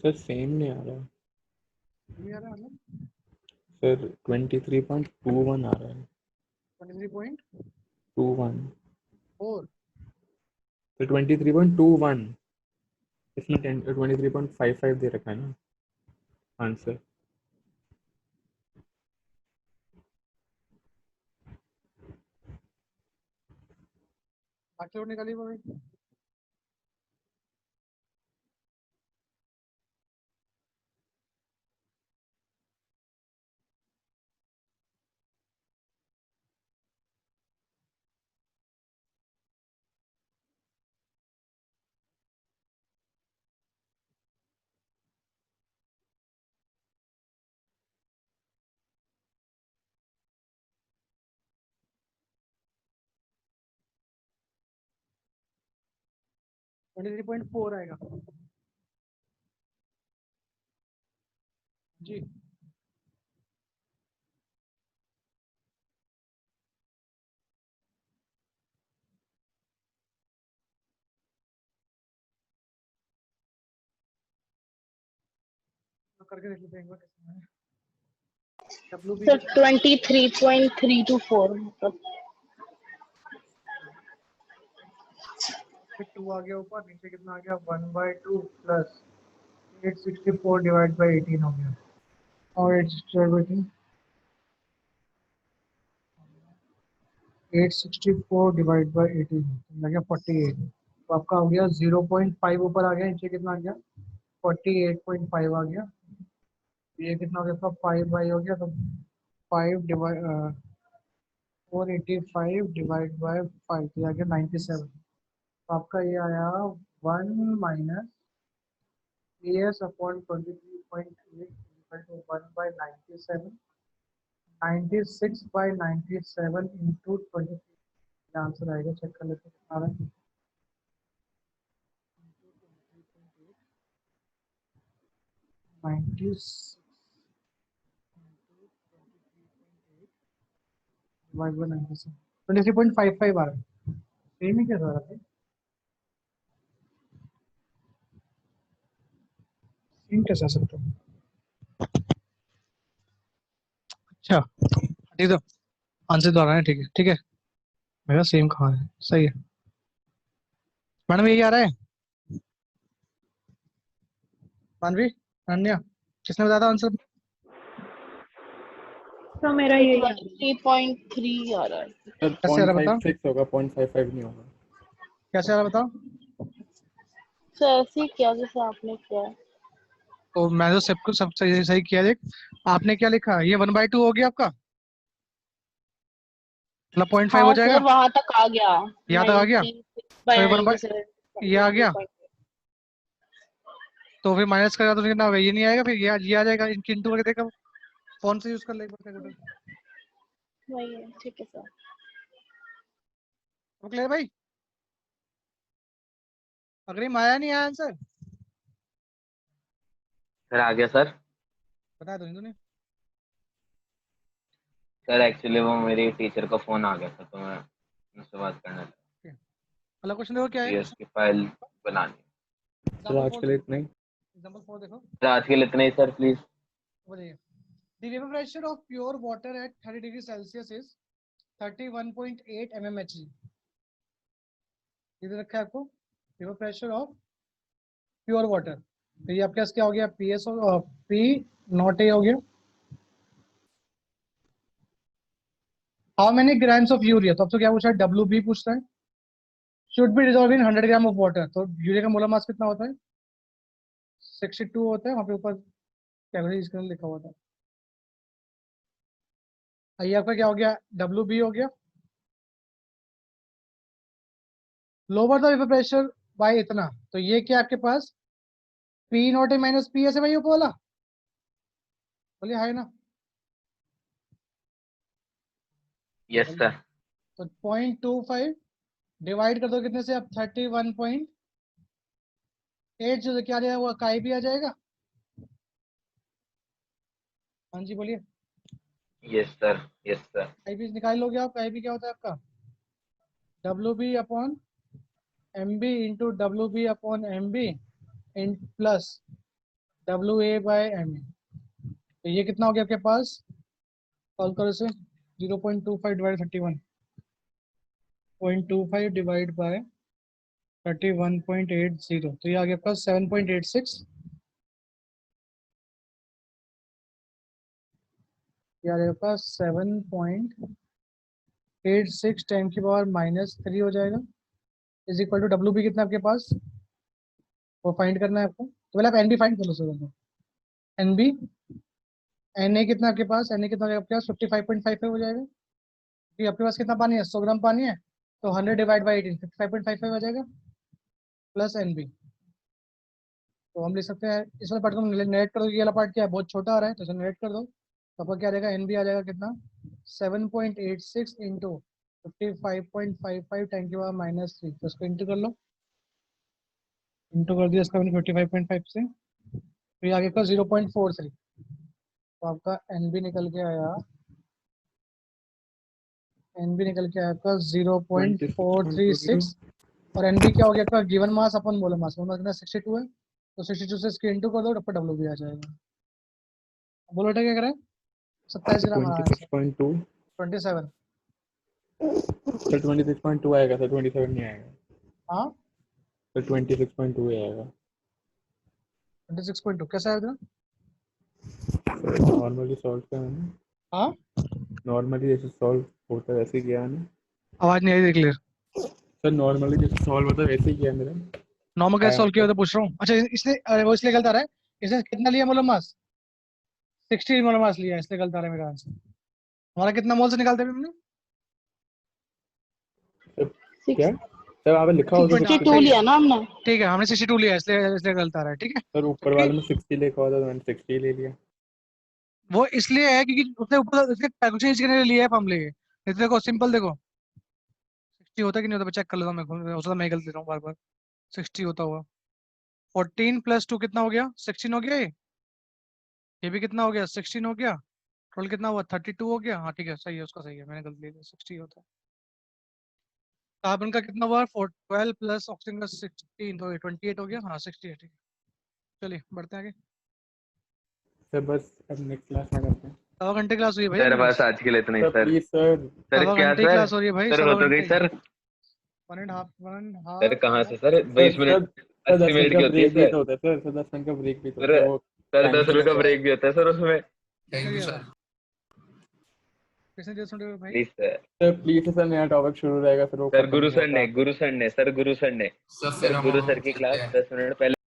सर सेम नहीं आ रहा ये आ रहा है मतलब सर 23.21 आ रहा है। 23.4 21 तो 23.21 इसमें 23.55 दे रखा है ना आंसर। बाकी और निकालिए भाई। ट्वेंटी 23.4 आएगा जी। तो करके देख लेते हैं एक बार कैसे है। WB सर 23.324 मतलब 2 आ गया ऊपर, नीचे कितना आ गया 1/2 प्लस 864 डिवाइड बाई 18 हो गया। और 864 डिवाइड बाई 18 लग गया 48। तो आपका हो गया 0.5 ऊपर आ गया, नीचे कितना आ गया 48.5 आ गया। ये कितना हो गया आपका 5 हो गया, तो 5 डिवाइड 485 डिवाइड बाय 5 तो आ गया 97। तो आपका ये आया 1 minus AS upon 23.8 equal to 1/97 96/97 into 23। Answer आएगा, चेक कर लेते हैं कितना आ रहा है। 96 डिवाइड बाय 97 23.55 आ रहा है। सेम ही कैसा आ रहा है? सेम कैसे आ सकता है? अच्छा ठीक है, आंसर तो आ रहा है। ठीक है ठीक है, मेरा सेम कहाँ है? सही है मैडम, यही आ रहा है। मानवी, अनन्या, किसने बताया था आंसर? तो मेरा यही है। 23.3 आ रहा है। सर कैसे आ रहा है बताओ? 0.56 होगा, 0.55 नहीं होगा। कैसे आ रहा है बताओ? सर ऐसे ही किया जैसे आपने किया है। तो मैं तो सबको सब सही सही किया। देख आपने क्या लिखा, ये 1/2 हो गया आपका, मतलब 0.5 हो हाँ जाएगा। सर वहां तक आ गया। यहाँ तक आ गया, 96/97 ये आ गया। तो फिर माइनस करेगा तो कितना होगा? ये नहीं आएगा, फिर ये आ जाएगा। इनकी इंटू करके देखा कौन सा यूज कर ले कैलकुलेटर। वही है, ठीक है सर। क्लियर भाई? अगर आया नहीं आया आंसर सर आ गया सर। बता दो तूने। सर एक्चुअली वो मेरी टीचर का फोन आ गया था तो मैं उनसे बात करना था। अगला क्वेश्चन देखो क्या है। पीएस की फाइल बनानी। सर आज के लिए इतना ही। एग्जांपल 4 देखो, सर आज के लिए इतना ही सर प्लीज। बोलिए। The vapor pressure of pure water at 30 degree Celsius is 31.8 mmHg। इधर रखा है आपको vapor pressure of pure water। तो ये आपके पास क्या हो गया? PS और P नॉट A हो गया। How many grams of urea? तो अब तो क्या पूछा है? WB पूछता है। Should be dissolved in 100 gram of water। तो यूरिया का मोलर मास कितना होता है? 62 होता है। वहाँ पे ऊपर कैलोरी इसका लिखा हुआ था। ये आपका क्या हो गया? WB हो गया। Lower the vapour pressure by इतना, तो ये क्या आपके पास P not A minus P S है भाई ऊपर वाला। बोलिए हाय ना। Yes sir. तो 0.25 डिवाइड कर दो कितने से? अब 31.8 जो क्या आ जाएगा वो काई भी आ जाएगा। हाँ जी बोलिए। Yes sir. Yes sir. काई भी निकाल लोगे आप। काई भी क्या होता है आपका? WB upon MB into WB upon MB in plus WA bye MA। तो ये कितना हो गया आपके पास? सॉल्व करो इसे 0.25 डिवाइड 31 0.25 डिवाइड बाय 31.80 तो ये आ गया आपका 7.86 ये आ गया आपका 7.86 10 की पावर -3 हो जाएगा is equal to W B कितना आपके पास वो फाइंड करना है आपको तो पहले आप एन बी फाइंड कर लो sir N B N A कितना आपके पास एन ए कितना आपके पास 55.55 हो जाएगा क्योंकि आपके पास कितना पानी है 100 ग्राम पानी है तो 100 डिवाइड बाई 18 55.55 हो जाएगा प्लस एन बी तो हम लिख सकते हैं इस वाले पार्ट को नेट कर दो ये वाला पार्ट क्या है बहुत छोटा आ रहा है तो इसे नेट कर दो तो आपका क्या रहेगा एन बी आ जाएगा कितना 7.86 इंटू 55.55 10 की पावर -3 तो इसको इंटू कर लो इंटू कर दिया इसका मैंने 55.5 से तो ये आगे का 0.43 तो आपका एन बी निकल के आया आपका 0.436 और एन बी क्या हो गया आपका गिवन मास अपन मोलर मास कितना 62 है तो 62 से इसके इंटू कर दो आपका डब्ल्यू बी आ जाएगा बोलो बेटा क्या करें 27 ग्राम आ रहा है 26.2 27 सर 26.2 आएगा सर 27 नहीं आएगा हाँ सर 26.2 ही आएगा 26.2 कैसा है इधर नॉर्मली सॉल्व किया मैंने हाँ नॉर्मली जैसे सॉल्व होता है वैसे ही किया मैंने आवाज नहीं आई क्लियर सर नॉर्मली जैसे सॉल्व होता है वैसे ही किया मेरा नॉर्मल कैसे आया सॉल्व किया आपको? तो पूछ रहा हूँ अच्छा इसलिए अरे वो इसलिए गलत आ रहा है इसने कितना लिया मोलर मास 60 मोलर मास लिया इसलिए गलत आ रहा है मेरा आंसर हमारा कितना मोल से निकालते हैं हमने क्या सर आप लिखा होगा 62 लिया ना हमने ठीक है हमने 62 लिया इसलिए गलत आ रहा है ठीक है सर ऊपर वाले में 60 लिखा होता तो मैंने 60 ले लिया वो इसलिए है क्योंकि उसने ऊपर उसके कैलकुलेशन करने के लिए लिया है फॉर्मूले ये नहीं तो देखो सिंपल देखो 60 होता कि नहीं होता मैं चेक कर लेता हूँ मैं हो सकता है मैं गलत ले रहा हूँ बार बार 60 होता हुआ 14 + 2 कितना हो गया 16 हो गया ये भी कितना हो गया 16 हो गया टोटल कितना हुआ 32 हो गया हाँ ठीक है सही है उसका सही है मैंने गलत ले लिया 60 होता है कार्बन का कितना हुआ 12 प्लस ऑक्सीजन का 16 तो 28 हो गया हाँ 68 ठीक है चलिए बढ़ते हैं आगे सर बस अब नेक्स्ट क्लास में करते हैं सवा घंटे क्लास हुई है भाई सर अपने बस आज के लिए इतना ही sir sir please sir sir सवा क्या घंटे सर क्लास हो रही है भाई सर सवा हो तो गई घंटे सर 1.5 सर कहाँ से sir 20 minute sir 80 10 minute minute का की होती है ब्रेक भी सर तो होता है सर 10 मिनट का ब्रेक भी तो सर होता है वो सर टाइम 10 से मिनट का लग ब्रेक भी होता है सर उसमें थैंक यू सर किसने दिया सुन रहे हो भाई please sir sir please sir नया टॉपिक शुरू रहेगा फिर वो सर खत्म नहीं होता गुरु सर ने सर सर फिर हम गुरु सर की चलते क्लास हैं 10 मिनट पहले